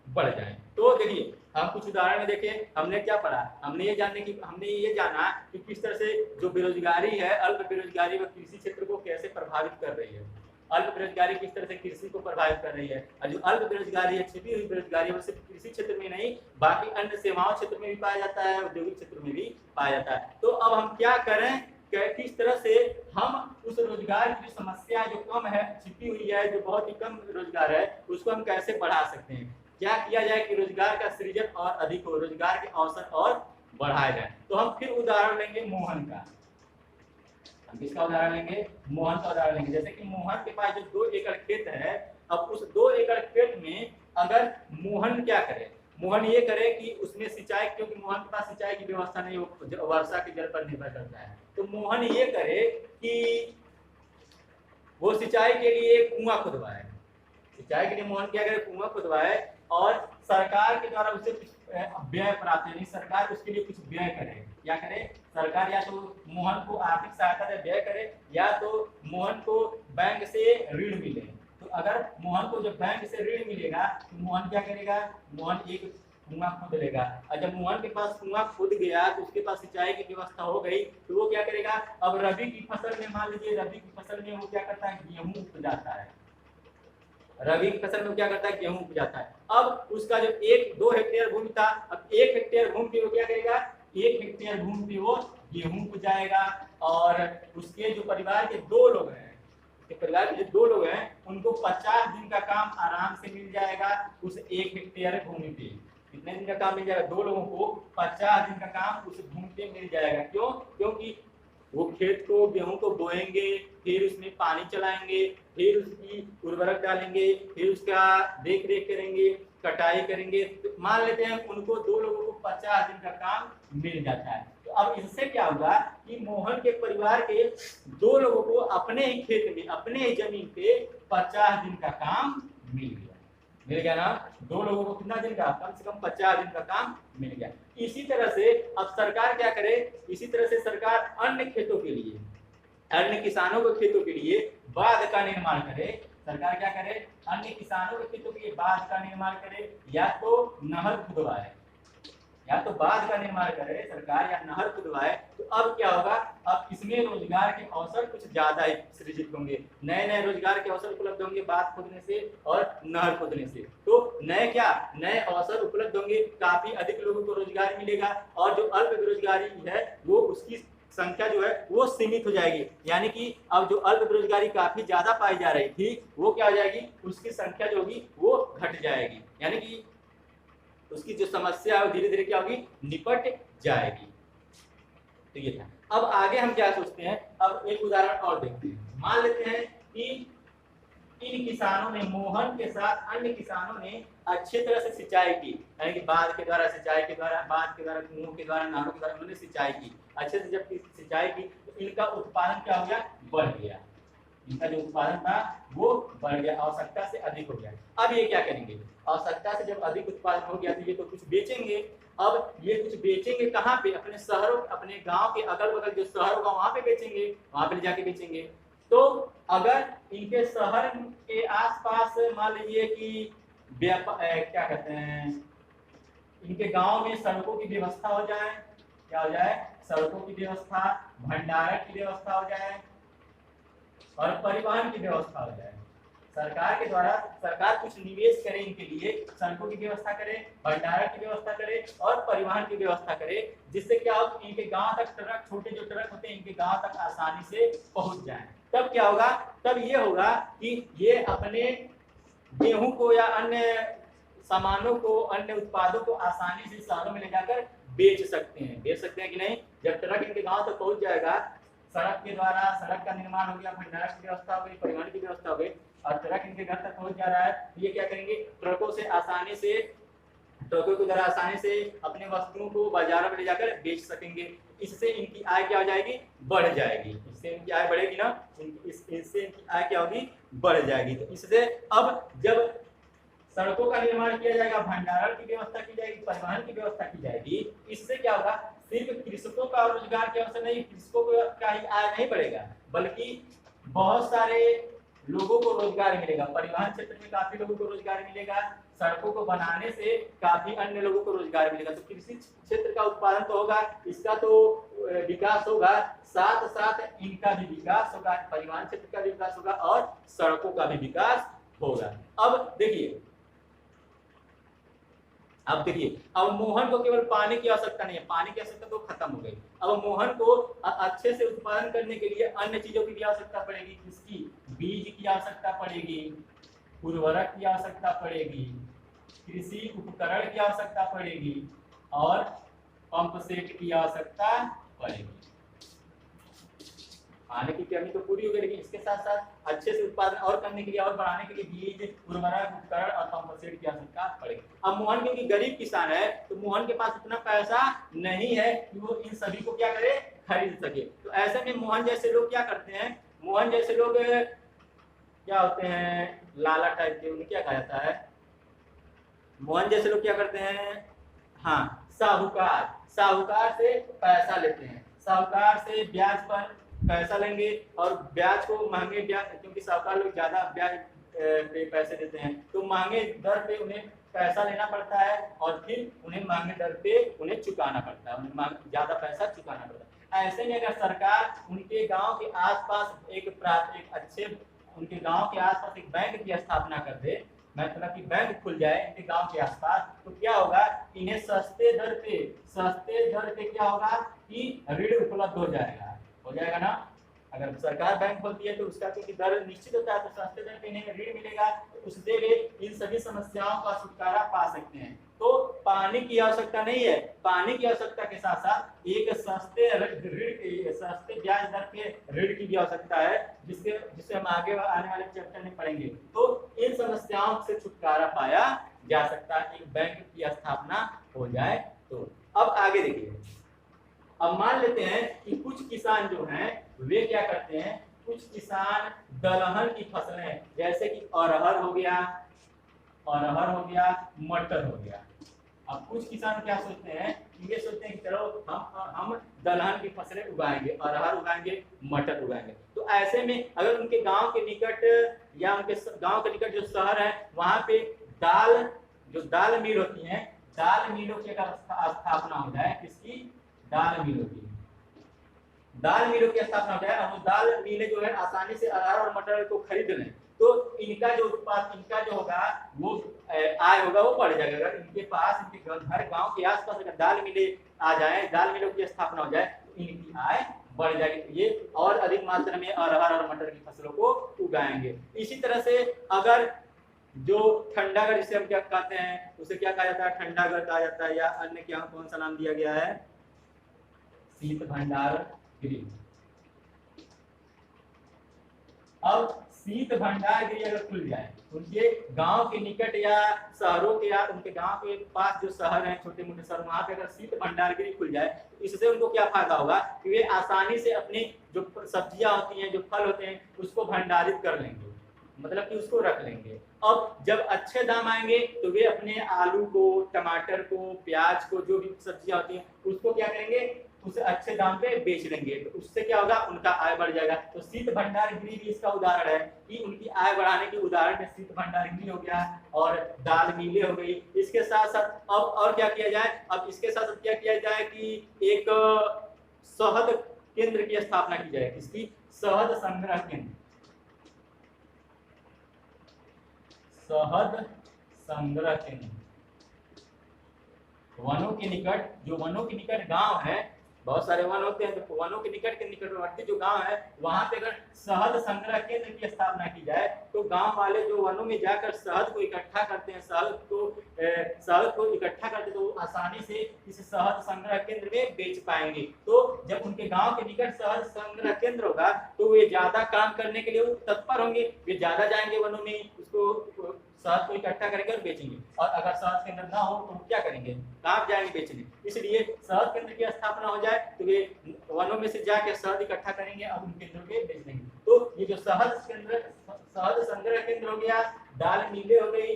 बढ़ जाए। तो देखिए हम कुछ उदाहरण में देखें, हमने क्या पढ़ा, हमने ये जाना कि किस तरह से जो बेरोजगारी है, अल्प बेरोजगारी वह कृषि क्षेत्र को कैसे प्रभावित कर रही है। अल्प बेरोजगारी किस तरह से कृषि को प्रभावित कर रही है, और जो अल्प बेरोजगारी है, छिपी हुई बेरोजगारी, वो सिर्फ कृषि क्षेत्र में नहीं बाकी अन्य सेवाओं क्षेत्र में भी पाया जाता है, औद्योगिक क्षेत्र में भी पाया जाता है। तो अब हम क्या करें, किस तरह से हम उस रोजगार की समस्या जो कम है, छिपी हुई है, जो बहुत ही कम रोजगार है, उसको हम कैसे बढ़ा सकते हैं, क्या किया जाए कि रोजगार का सृजन और अधिक हो, रोजगार के अवसर और बढ़ाए जाए। तो हम फिर उदाहरण लेंगे मोहन का। हम किसका उदाहरण लेंगे, मोहन का उदाहरण लेंगे। जैसे कि मोहन के पास जो 2 एकड़ खेत है, अब उस 2 एकड़ खेत में अगर मोहन क्या करे, मोहन ये करे कि उसमें सिंचाई, क्योंकि मोहन के पास सिंचाई की व्यवस्था नहीं, वो वर्षा के जल पर निर्भर करता है, तो मोहन ये करे कि वो सिंचाई के लिए कुआं खुदवाए। सिंचाई के लिए मोहन क्या करे, कुआं खुदवाए और सरकार के द्वारा उसे कुछ व्यय प्राप्त, यानी सरकार उसके लिए कुछ व्यय करे। क्या करे, सरकार या तो मोहन को आर्थिक सहायता दे, व्यय करे, या तो मोहन को बैंक से ऋण मिले। तो अगर मोहन को जब बैंक से ऋण मिलेगा तो मोहन क्या करेगा, मोहन एक कुआं खोद लेगा, और जब मोहन के पास कुआं खोद गया तो उसके पास सिंचाई की व्यवस्था हो गई, तो वो क्या करेगा, अब रबी की फसल में, मान लीजिए रबी की फसल में वो क्या करता है, गेहूं उपजाता है। रबी की फसल में क्या करता है, गेहूं उपजाता है। अब उसका जो 1-2 हेक्टेयर भूमि था, अब 1 हेक्टेयर भूमि पे वो क्या करेगा, 1 हेक्टेयर भूमि पे वो गेहूं उपजाएगा, और उसके जो परिवार के 2 लोग हैं, परिवार के जो 2 लोग हैं, उनको 50 दिन का काम आराम से मिल जाएगा उस 1 हेक्टेयर भूमि पे। कितने दिन का काम मिल जाएगा, 2 लोगों को 50 दिन का काम उस भूमि पे मिल जाएगा। क्यों, क्योंकि वो खेत को, गेहूं को बोएंगे, फिर उसमें पानी चलाएंगे, फिर उसकी उर्वरक डालेंगे, फिर उसका देख रेख करेंगे, कटाई करेंगे। तो मान लेते हैं उनको 2 लोगों को 50 दिन का काम मिल जाता है। तो अब इससे क्या होगा कि मोहन के परिवार के 2 लोगों को अपने ही खेत में, अपने ही जमीन पे 50 दिन का काम मिल गया ना। 2 लोगों को कितना दिन का, कम से कम 50 दिन का काम मिल गया। इसी तरह से अब सरकार क्या करे, इसी तरह से सरकार अन्य खेतों के लिए, अन्य किसानों के खेतों के लिए बांध का निर्माण करे। सरकार क्या करे, अन्य किसानों के खेतों के लिए बांध का निर्माण करे, या तो नहर खुदवाए, या तो बांध का निर्माण करे सरकार, या नहर खुदवाए। तो अब क्या होगा, अब इसमें रोजगार के अवसर कुछ ज्यादा ही सृजित होंगे, नए नए रोजगार के अवसर उपलब्ध होंगे बांध खोदने से और नहर खोदने से। तो नए अवसर उपलब्ध होंगे, काफी अधिक लोगों को रोजगार मिलेगा, और जो अल्प बेरोजगारी है वो उसकी संख्या जो है वो सीमित हो जाएगी। यानी कि अब जो अल्प बेरोजगारी काफी ज्यादा पाई जा रही थी वो क्या हो जाएगी, उसकी संख्या जो होगी वो घट जाएगी, यानी कि उसकी जो समस्या है वो धीरे धीरे क्या होगी, निपट जाएगी। तो ये था। अब आगे हम क्या सोचते हैं, अब एक उदाहरण और देखते हैं। मान लेते हैं कि इन किसानों ने, मोहन के साथ अन्य किसानों ने अच्छी तरह से सिंचाई की, यानी कि बांध के द्वारा, सिंचाई के द्वारा, बांध के द्वारा, कुओं के द्वारा, नहरों के द्वारा उन्होंने सिंचाई की, अच्छे से जब सिंचाई की तो इनका उत्पादन क्या हो गया, बढ़ गया, इनका जो उत्पादन था वो बढ़ गया, आवश्यकता से अधिक हो गया। अब ये क्या करेंगे, आवश्यकता से जब अधिक उत्पादन हो गया तो ये तो कुछ बेचेंगे। अब ये कुछ बेचेंगे कहाँ पे, अपने शहरों, अपने गांव के अगल बगल जो शहर होगा वहां पे बेचेंगे, वहां पे ले जाके बेचेंगे। तो अगर इनके शहर के आसपास मान लीजिए कि क्या कहते हैं, इनके गांव में सड़कों की व्यवस्था हो जाए, क्या हो जाए, सड़कों की व्यवस्था, भंडारण की व्यवस्था हो जाए और परिवहन की व्यवस्था हो जाए। सरकार के द्वारा सरकार कुछ निवेश करे इनके लिए, सड़कों की व्यवस्था करे, भंडारण की व्यवस्था करे और परिवहन की व्यवस्था करे, जिससे क्या हो, इनके गांव तक ट्रक, छोटे जो ट्रक होते हैं इनके गांव तक आसानी से पहुंच जाए। तब क्या होगा, तब ये होगा कि ये अपने गेहूं को या अन्य सामानों को, अन्य उत्पादों को आसानी से शहरों में ले जाकर बेच सकते हैं कि नहीं। जब ट्रक इनके गांव तक पहुंच जाएगा, सड़क के द्वारा, सड़क का निर्माण हो गया, भंडारण की व्यवस्था हो गई, परिवहन की व्यवस्था हो गई और ट्रक इनके घर तक पहुंच जा रहा है, तो ये क्या करेंगे, ट्रकों के द्वारा आसानी से अपने वस्तुओं को बाजारों में ले जाकर बेच सकेंगे। इससे इनकी आय क्या हो जाएगी, बढ़ जाएगी। इससे इनकी आय बढ़ेगी ना, इससे इनकी आय क्या होगी, बढ़ जाएगी। तो इससे अब जब सड़कों का निर्माण किया जाएगा, भंडारण की व्यवस्था की जाएगी, परिवहन की व्यवस्था की जाएगी, इससे क्या होगा, सिर्फ कृषकों का रोजगार के अवसर नहीं, कृषकों का ही आय नहीं बढ़ेगा, बल्कि बहुत सारे लोगों को रोजगार मिलेगा। परिवहन क्षेत्र में काफी लोगों को रोजगार मिलेगा, सड़कों को बनाने से काफी अन्य लोगों को रोजगार मिलेगा। तो कृषि क्षेत्र का उत्पादन तो होगा, इसका तो विकास होगा, साथ साथ इनका भी विकास होगा, परिवहन क्षेत्र का भी विकास होगा और सड़कों का भी विकास होगा। अब देखिए, अब मोहन को केवल पानी की आवश्यकता नहीं है, पानी की आवश्यकता तो खत्म हो गई। अब मोहन को अच्छे से उत्पादन करने के लिए अन्य चीजों की भी आवश्यकता पड़ेगी। किसकी, बीज की आवश्यकता पड़ेगी, उर्वरक की आवश्यकता पड़ेगी, कृषि उपकरण की आवश्यकता पड़ेगी और पंप सेट की आवश्यकता पड़ेगी। पानी की कमी तो पूरी हो गई, लेकिन इसके साथ साथ अच्छे से उत्पादन और करने के लिए और बढ़ाने के लिए बीज, उर्वरक, उपकरण और पंप सेट की आवश्यकता पड़ेगी। अब मोहन क्योंकि गरीब किसान है तो मोहन के पास इतना पैसा नहीं है कि वो इन सभी को क्या करे, खरीद सके। तो ऐसे में मोहन जैसे लोग क्या करते हैं, मोहन जैसे लोग क्या होते हैं, लाला टाइप के, उन्हें क्या कहा जाता है, मोहन जैसे लोग क्या करते हैं, हाँ, साहूकार से पैसा लेते हैं, साहूकार से ब्याज पर पैसा लेंगे और ब्याज को महंगे ब्याज, क्योंकि साहूकार लोग ज्यादा ब्याज पे पैसे देते हैं तो महंगे दर पे उन्हें पैसा लेना पड़ता है और फिर उन्हें महंगे दर पे उन्हें चुकाना पड़ता है, उन्हें ज्यादा पैसा चुकाना पड़ता है। ऐसे में अगर सरकार उनके गांव के आसपास उनके गांव के आसपास एक बैंक की स्थापना कर दे, मतलब कि बैंक खुल जाए इनके गांव के आसपास, तो क्या होगा, इन्हें सस्ते दर पे क्या होगा कि ऋण उपलब्ध हो जाएगा ना। अगर सरकार बैंक खोलती है तो उसका क्योंकि दर निश्चित होता है तो सस्ते दर पे इन्हें ऋण मिलेगा, तो उससे वे इन सभी समस्याओं का छुटकारा पा सकते हैं। तो पानी की आवश्यकता नहीं है, पानी की आवश्यकता के साथ साथ एक सस्ते ब्याज दर पे ऋण की भी आवश्यकता है, जिससे हम आगे आने वाले चैप्टर में पढ़ेंगे। तो इन समस्याओं से छुटकारा पाया जा सकता है, एक बैंक की स्थापना हो जाए तो। अब आगे देखिए, अब मान लेते हैं कि कुछ किसान जो हैं वे क्या करते हैं, कुछ किसान दलहन की फसलें जैसे कि अरहर हो गया, मटर हो गया। अब कुछ किसान क्या सोचते हैं, ये सोचते हैं कि चलो हम दलहन की फसलें उगाएंगे, अरहर उगाएंगे, मटर उगाएंगे। तो ऐसे में अगर उनके गांव के निकट या उनके गांव के निकट जो शहर है वहां पे दाल मिल होती है, दाल मिलों की अगर स्थापना हो जाए, किसकी? दाल मिलों की, दाल मिलों की स्थापना हो जाए और वो दाल मिलें जो है आसानी से अरहर और मटर को खरीद लें, तो इनका जो उत्पाद, इनका जो होगा वो आय होगा वो बढ़ जाएगा। अगर इनके पास, इनके घर गांव के आसपास अगर दाल मिलें आ जाए, दाल मिलों की स्थापना हो जाए, तो इनकी आय बढ़ जाएगी, तो ये और अधिक मात्रा में अरहर और मटर की फसलों को उगाएंगे। इसी तरह से अगर जो ठंडागढ़, जिसे हम क्या कहते हैं, उसे क्या कहा जाता है? ठंडागढ़ कहा जाता है, या अन्य क्या कौन सा नाम दिया गया है? शीत भंडार गृह। अब शीत भंडार गृह अगर खुल जाए उनके गांव के निकट या शहरों के, या उनके गांव के पास जो शहर हैं, छोटे मोटे शहर, वहां पे अगर शीत भंडार गृह खुल जाए, तो इससे उनको क्या फायदा होगा कि वे आसानी से अपनी जो सब्जियां होती हैं, जो फल होते हैं, उसको भंडारित कर लेंगे, मतलब कि उसको रख लेंगे। अब जब अच्छे दाम आएंगे तो वे अपने आलू को, टमाटर को, प्याज को, जो भी सब्जियां होती हैं, उसको क्या करेंगे? उसे अच्छे दाम पे बेच लेंगे, तो उससे क्या होगा? उनका आय बढ़ जाएगा। तो शीत भंडार गृह भी इसका उदाहरण है कि उनकी आय बढ़ाने के उदाहरण में शीत भंडार गृह हो गया और दाल मिलें हो गई। इसके साथ साथ अब और क्या किया जाए? अब इसके साथ क्या किया जाए कि एक शहद केंद्र की स्थापना की जाए। किसकी? शहद संग्रह केंद्र, शहद संग्रह केंद्र। वनों के निकट, जो वनों के निकट गांव है, बहुत सारे वन होते हैं, तो वनों के निकट के निकटवर्ती जो गांव है, वहां पे अगर शहद संग्रह केंद्र की स्थापना की जाए, तो गांव वाले जो वनों में जाकर शहद को इकट्ठा करते हैं, शहद को इकट्ठा करते, तो आसानी से इस शहद संग्रह केंद्र में बेच पाएंगे। तो जब उनके गांव के निकट शहद संग्रह केंद्र होगा, तो वे ज्यादा काम करने के लिए तत्पर होंगे, वे ज्यादा जाएंगे वनों में, उसको शहद को इकट्ठा करेंगे और बेचेंगे। और अगर शहद केंद्र ना हो तो क्या करेंगे? कहाँ जाएंगे बेचने? इसलिए शहद केंद्र की स्थापना हो जाए तो वे वनों में से जाके शहद इकट्ठा करेंगे और उन केंद्रों पे बेच देंगे। तो ये जो शहद संग्रह केंद्र हो गया, दाल मिलें हो गई,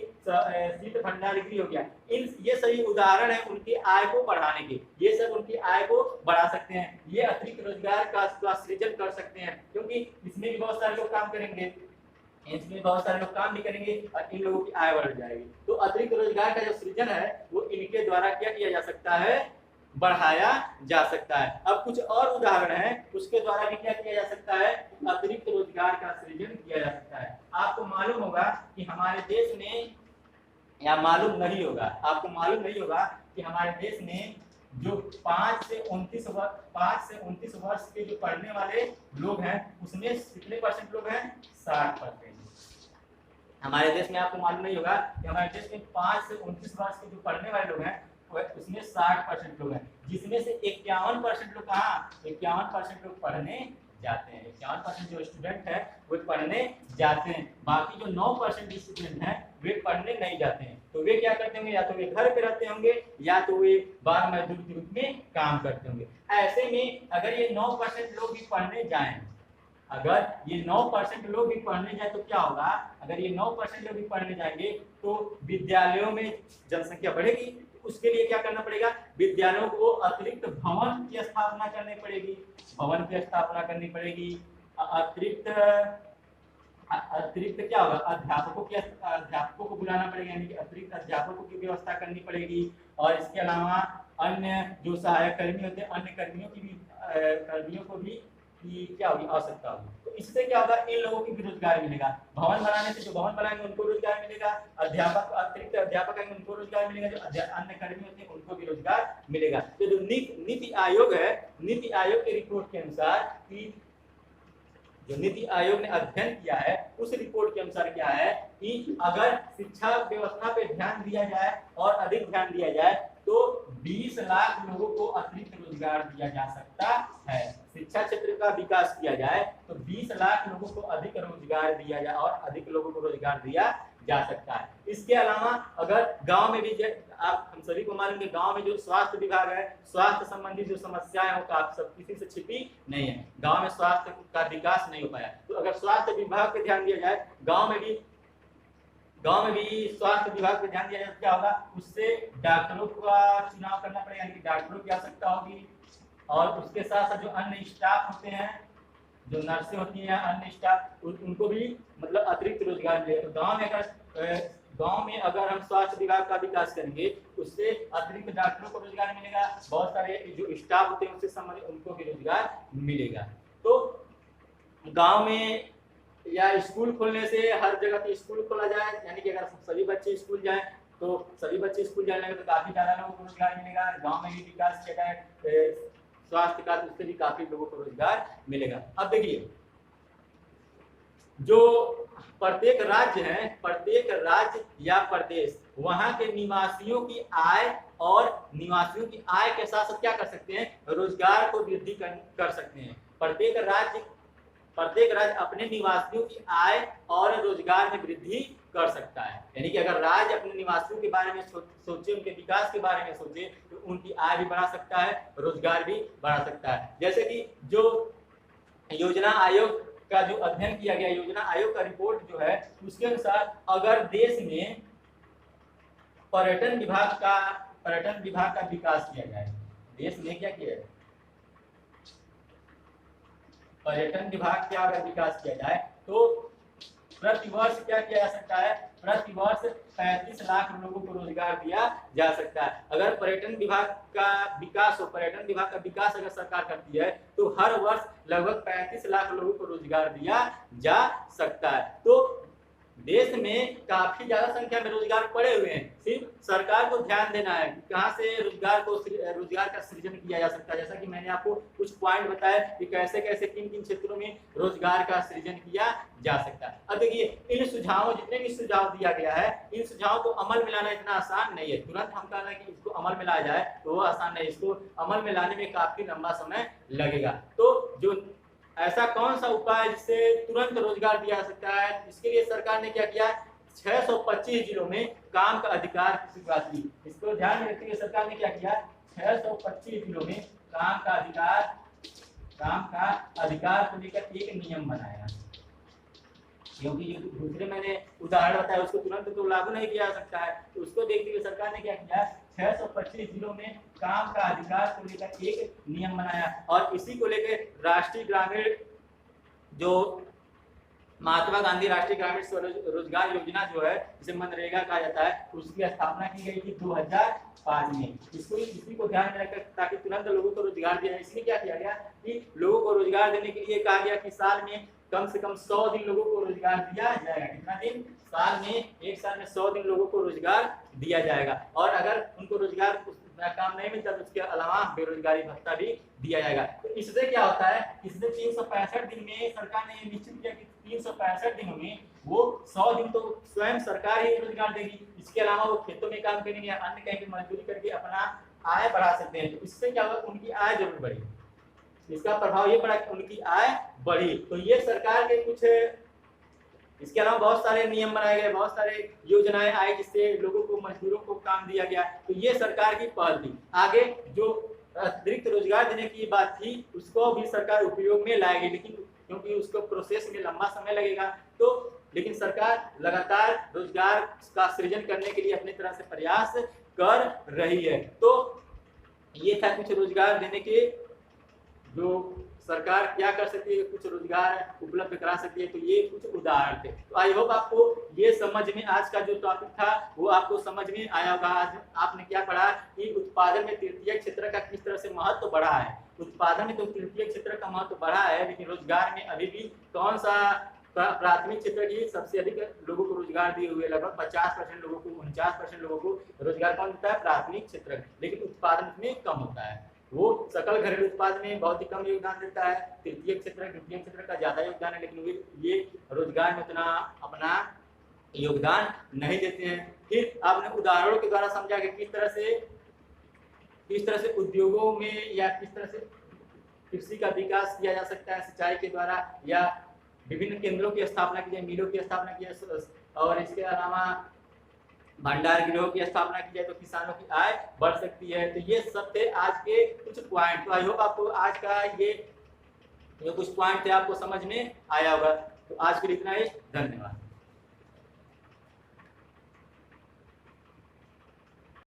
शीत भंडार गृह हो गया, ये सभी उदाहरण है उनकी आय को बढ़ाने के। ये सब उनकी आय को बढ़ा सकते हैं, ये अतिरिक्त रोजगार का सृजन कर सकते हैं, क्योंकि इसमें भी बहुत सारे लोग काम करेंगे, इसमें बहुत सारे लोग काम भी करेंगे और इन लोगों की आय बढ़ जाएगी। तो अतिरिक्त रोजगार का जो सृजन है वो इनके द्वारा क्या किया जा सकता है? बढ़ाया जा सकता है। अब कुछ और उदाहरण है, उसके द्वारा भी क्या किया जा सकता है? अतिरिक्त रोजगार का सृजन किया जा सकता है। आपको मालूम होगा कि हमारे देश में, या मालूम नहीं होगा, आपको मालूम नहीं होगा कि हमारे देश में जो 5 से 29 वर्ष के जो पढ़ने वाले लोग हैं, उसमें कितने परसेंट लोग हैं? 60%। हमारे देश में आपको मालूम नहीं होगा कि हमारे देश में 5 से 29 वर्ष के जो पढ़ने वाले लोग हैं, उसमें 60% लोग हैं, जिसमें से 51% लोग कहाँ? 51% लोग पढ़ने जाते हैं। 51% जो स्टूडेंट है वो पढ़ने जाते हैं, बाकी जो 9% स्टूडेंट हैं वे पढ़ने नहीं जाते हैं। तो वे क्या करते होंगे? या तो वे घर पे रहते होंगे, या तो वे बाल मजदूर के रूप में काम करते होंगे। ऐसे में अगर ये 9% लोग भी पढ़ने जाएं, अगर ये 9% लोग भी पढ़ने जाए तो क्या होगा? अगर ये 9% लोग भी पढ़ने जाएंगे तो विद्यालयों में जनसंख्या बढ़ेगी। उसके लिए क्या करना पड़ेगा? विद्यालयों को अतिरिक्त भवन की स्थापना करनी पड़ेगी, भवन की स्थापना करनी पड़ेगी। अतिरिक्त क्या होगा? अध्यापकों को बुलाना पड़ेगा, यानी कि अतिरिक्त अध्यापकों की व्यवस्था करनी पड़ेगी। और इसके अलावा अन्य जो सहायक कर्मी होते हैं, अन्य कर्मियों को भी की क्या होगी? आवश्यकता होगी। तो इससे क्या होगा? इन लोगों को भी रोजगार मिलेगा। भवन बनाने से जो भवन बनाएंगे उनको रोजगार मिलेगा, अतिरिक्त अध्यापक आएंगे उनको रोजगार मिलेगा, जो अन्य कर्मी होते हैं उनको भी रोजगार मिलेगा। तो जो नीति आयोग है, नीति आयोग की रिपोर्ट के अनुसार, कि जो नीति आयोग ने अध्ययन किया है, उस रिपोर्ट के अनुसार क्या है कि अगर शिक्षा व्यवस्था पे ध्यान दिया जाए और अधिक ध्यान दिया जाए तो 20 लाख लोगों को अतिरिक्त रोजगार दिया जा सकता है। शिक्षा क्षेत्र का विकास किया जाए तो 20 लाख लोगों को अधिक रोजगार दिया जाए और अधिक लोगों को रोजगार दिया जा सकता है। इसके अलावा अगर गांव में भी, आप हम सभी को मालूम है, गांव में जो स्वास्थ्य विभाग है, स्वास्थ्य संबंधी जो समस्याएं हो आप सब किसी से छिपी नहीं है, गांव में स्वास्थ्य का विकास नहीं हो पाया। तो अगर स्वास्थ्य विभाग पे ध्यान दिया जाए, गांव में भी स्वास्थ्य विभाग पे ध्यान दिया जाए, क्या होगा? उससे डॉक्टरों का चुनाव करना पड़ेगा, यानी कि डॉक्टरों की आवश्यकता होगी, और उसके साथ साथ जो अन्य स्टाफ होते हैं, जो नर्सें होती हैं, अन्य स्टाफ, उनको भी मतलब अतिरिक्त रोजगार मिलेगा। तो गांव में अगर हम स्वास्थ्य विभाग का विकास करेंगे, उससे अतिरिक्त डॉक्टरों को रोजगार मिलेगा, बहुत सारे जो स्टाफ होते हैं उससे संबंधित उनको भी रोजगार मिलेगा। तो गांव में या स्कूल खोलने से हर जगह पे स्कूल खोला जाए, यानी कि अगर सभी बच्चे स्कूल जाएं तो सभी बच्चे स्कूल जाने लगे तो काफी ज्यादा लोगों को रोजगार मिलेगा। गांव में भी विकास किया जाए स्वास्थ्य का, तो उससे भी काफी लोगों को रोजगार मिलेगा। अब देखिए, जो प्रत्येक राज्य है, प्रत्येक राज्य या प्रदेश वहां के निवासियों की आय और निवासियों की आय के साथ साथ क्या कर सकते हैं, रोजगार को वृद्धि कर सकते हैं। प्रत्येक राज्य अपने निवासियों की आय और रोजगार में वृद्धि कर सकता है। यानी कि अगर राज्य अपने निवासियों के बारे में सोचे, उनके विकास के बारे में सोचे, तो उनकी आय भी बढ़ा सकता है, रोजगार भी बढ़ा सकता है। जैसे कि जो योजना आयोग का जो अध्ययन किया गया, योजना आयोग का रिपोर्ट जो है, उसके अनुसार अगर देश में पर्यटन विभाग का विकास किया जाए, देश में क्या किया जाए, पर्यटन विभाग का अगर विकास किया जाए तो प्रतिवर्ष क्या किया जा सकता है, प्रतिवर्ष 35 लाख लोगों को रोजगार दिया जा सकता है। अगर पर्यटन विभाग का विकास हो, पर्यटन विभाग का विकास अगर सरकार करती है तो हर वर्ष लगभग 35 लाख लोगों को रोजगार दिया जा सकता है। तो देश में काफी ज्यादा संख्या में रोजगार पड़े हुए हैं, सिर्फ सरकार को ध्यान देना है कि कहां से रोजगार का सृजन किया जा सकता है। जैसा कि मैंने आपको कुछ पॉइंट बताया कि कैसे कैसे किन किन क्षेत्रों में रोजगार का सृजन किया जा सकता है। अब देखिए, इन सुझावों, जितने भी सुझाव दिया गया है, इन सुझावों को अमल में लाना इतना आसान नहीं है। तुरंत हम कहना है कि इसको अमल में लाया जाए तो वो आसान नहीं, इसको अमल में लाने में काफी लंबा समय लगेगा। तो जो ऐसा कौन सा उपाय जिससे तुरंत रोजगार दिया जा सकता है, इसके लिए सरकार ने क्या किया, 625 जिलों में काम का अधिकार की शुरुआत की। इसको ध्यान में रखते हुए सरकार ने क्या किया, 625 जिलों में काम का अधिकार को लेकर एक नियम बनाया। क्योंकि जो दूसरे मैंने उदाहरण बताया उसको तुरंत तो लागू नहीं किया जा सकता है, तो उसको देखते हुए सरकार ने क्या किया, 625 जिलों में काम का अधिकार को लेकर एक नियम बनाया। और इसी को लेकर राष्ट्रीय ग्रामीण, जो महात्मा गांधी राष्ट्रीय ग्रामीण रोजगार योजना जो है, जिसे मनरेगा कहा जाता है, उसकी स्थापना की गई थी 2005 में। इसी को ध्यान में रखकर, ताकि तुरंत लोगों को रोजगार दिया जाए, इसलिए क्या किया गया कि लोगों को रोजगार देने के लिए कहा गया कि साल में कम से कम 100 दिन लोगों को रोजगार दिया जाएगा। कितना दिन, साल में, एक साल में 100 दिन लोगों को रोजगार दिया जाएगा। और अगर उनको रोजगार काम नहीं मिलता तो उसके अलावा बेरोजगारी भत्ता भी दिया जाएगा। तो इससे क्या होता है, इससे 365 दिन में सरकार ने ये निश्चित किया कि 365 दिनों में वो 100 दिन तो स्वयं सरकार ही रोजगार देगी, इसके अलावा वो खेतों में काम करेंगे या अन्य कहीं पे मजदूरी करके अपना आय बढ़ा सकते हैं। तो इससे क्या होगा, उनकी आय जरूर बढ़ेगी, इसका प्रभाव ये पड़ा कि उनकी आय बढ़ी। तो ये सरकार के कुछ, इसके अलावा बहुत सारे नियम बनाए गए, बहुत सारे योजनाएं आई जिससे लोगों को, मजदूरों को काम दिया गया। तो ये सरकार की पहल थी। आगे जो अतिरिक्त रोजगार देने की बात थी उसको भी सरकार उपयोग में लाएगी, लेकिन क्योंकि उसको प्रोसेस में लंबा समय लगेगा, तो लेकिन सरकार लगातार रोजगार का सृजन करने के लिए अपनी तरह से प्रयास कर रही है। तो ये था कुछ रोजगार देने के, जो सरकार क्या कर सकती है, कुछ रोजगार उपलब्ध करा सकती है। तो ये कुछ उदाहरण थे। तो आई होप आपको ये समझ में, आज का जो टॉपिक था वो आपको समझ में आया होगा। आज आपने क्या पढ़ा कि उत्पादन में तृतीय क्षेत्र का किस तरह से महत्व बढ़ा है। उत्पादन में तो तृतीय क्षेत्र का महत्व बढ़ा है, लेकिन रोजगार में अभी भी कौन सा प्राथमिक क्षेत्र की सबसे अधिक लोगों को रोजगार दिए हुए, लगभग 50% लोगों को, 49% लोगों को रोजगार कौन देता है, प्राथमिक क्षेत्र। लेकिन उत्पादन में कम होता है, वो सकल घरेलू उत्पाद में बहुत ही कम योगदान देता है। तृतीय क्षेत्र, द्वितीय क्षेत्र का ज्यादा योगदान है, लेकिन ये रोजगार में उतना अपना योगदान नहीं देते हैं। फिर आपने उदाहरणों के द्वारा समझा कि किस तरह से उद्योगों में या किस तरह से कृषि का विकास किया जा सकता है, सिंचाई के द्वारा, या विभिन्न केंद्रों की स्थापना की जाए, मिलों की स्थापना की जाए, और इसके अलावा भंडार गृहों की स्थापना की जाए तो किसानों की आय बढ़ सकती है। तो ये सब थे आज के कुछ पॉइंट। तो आई होप आपको आज का ये कुछ पॉइंट थे आपको समझ में आया होगा। तो आज के लिए इतना ही, धन्यवाद।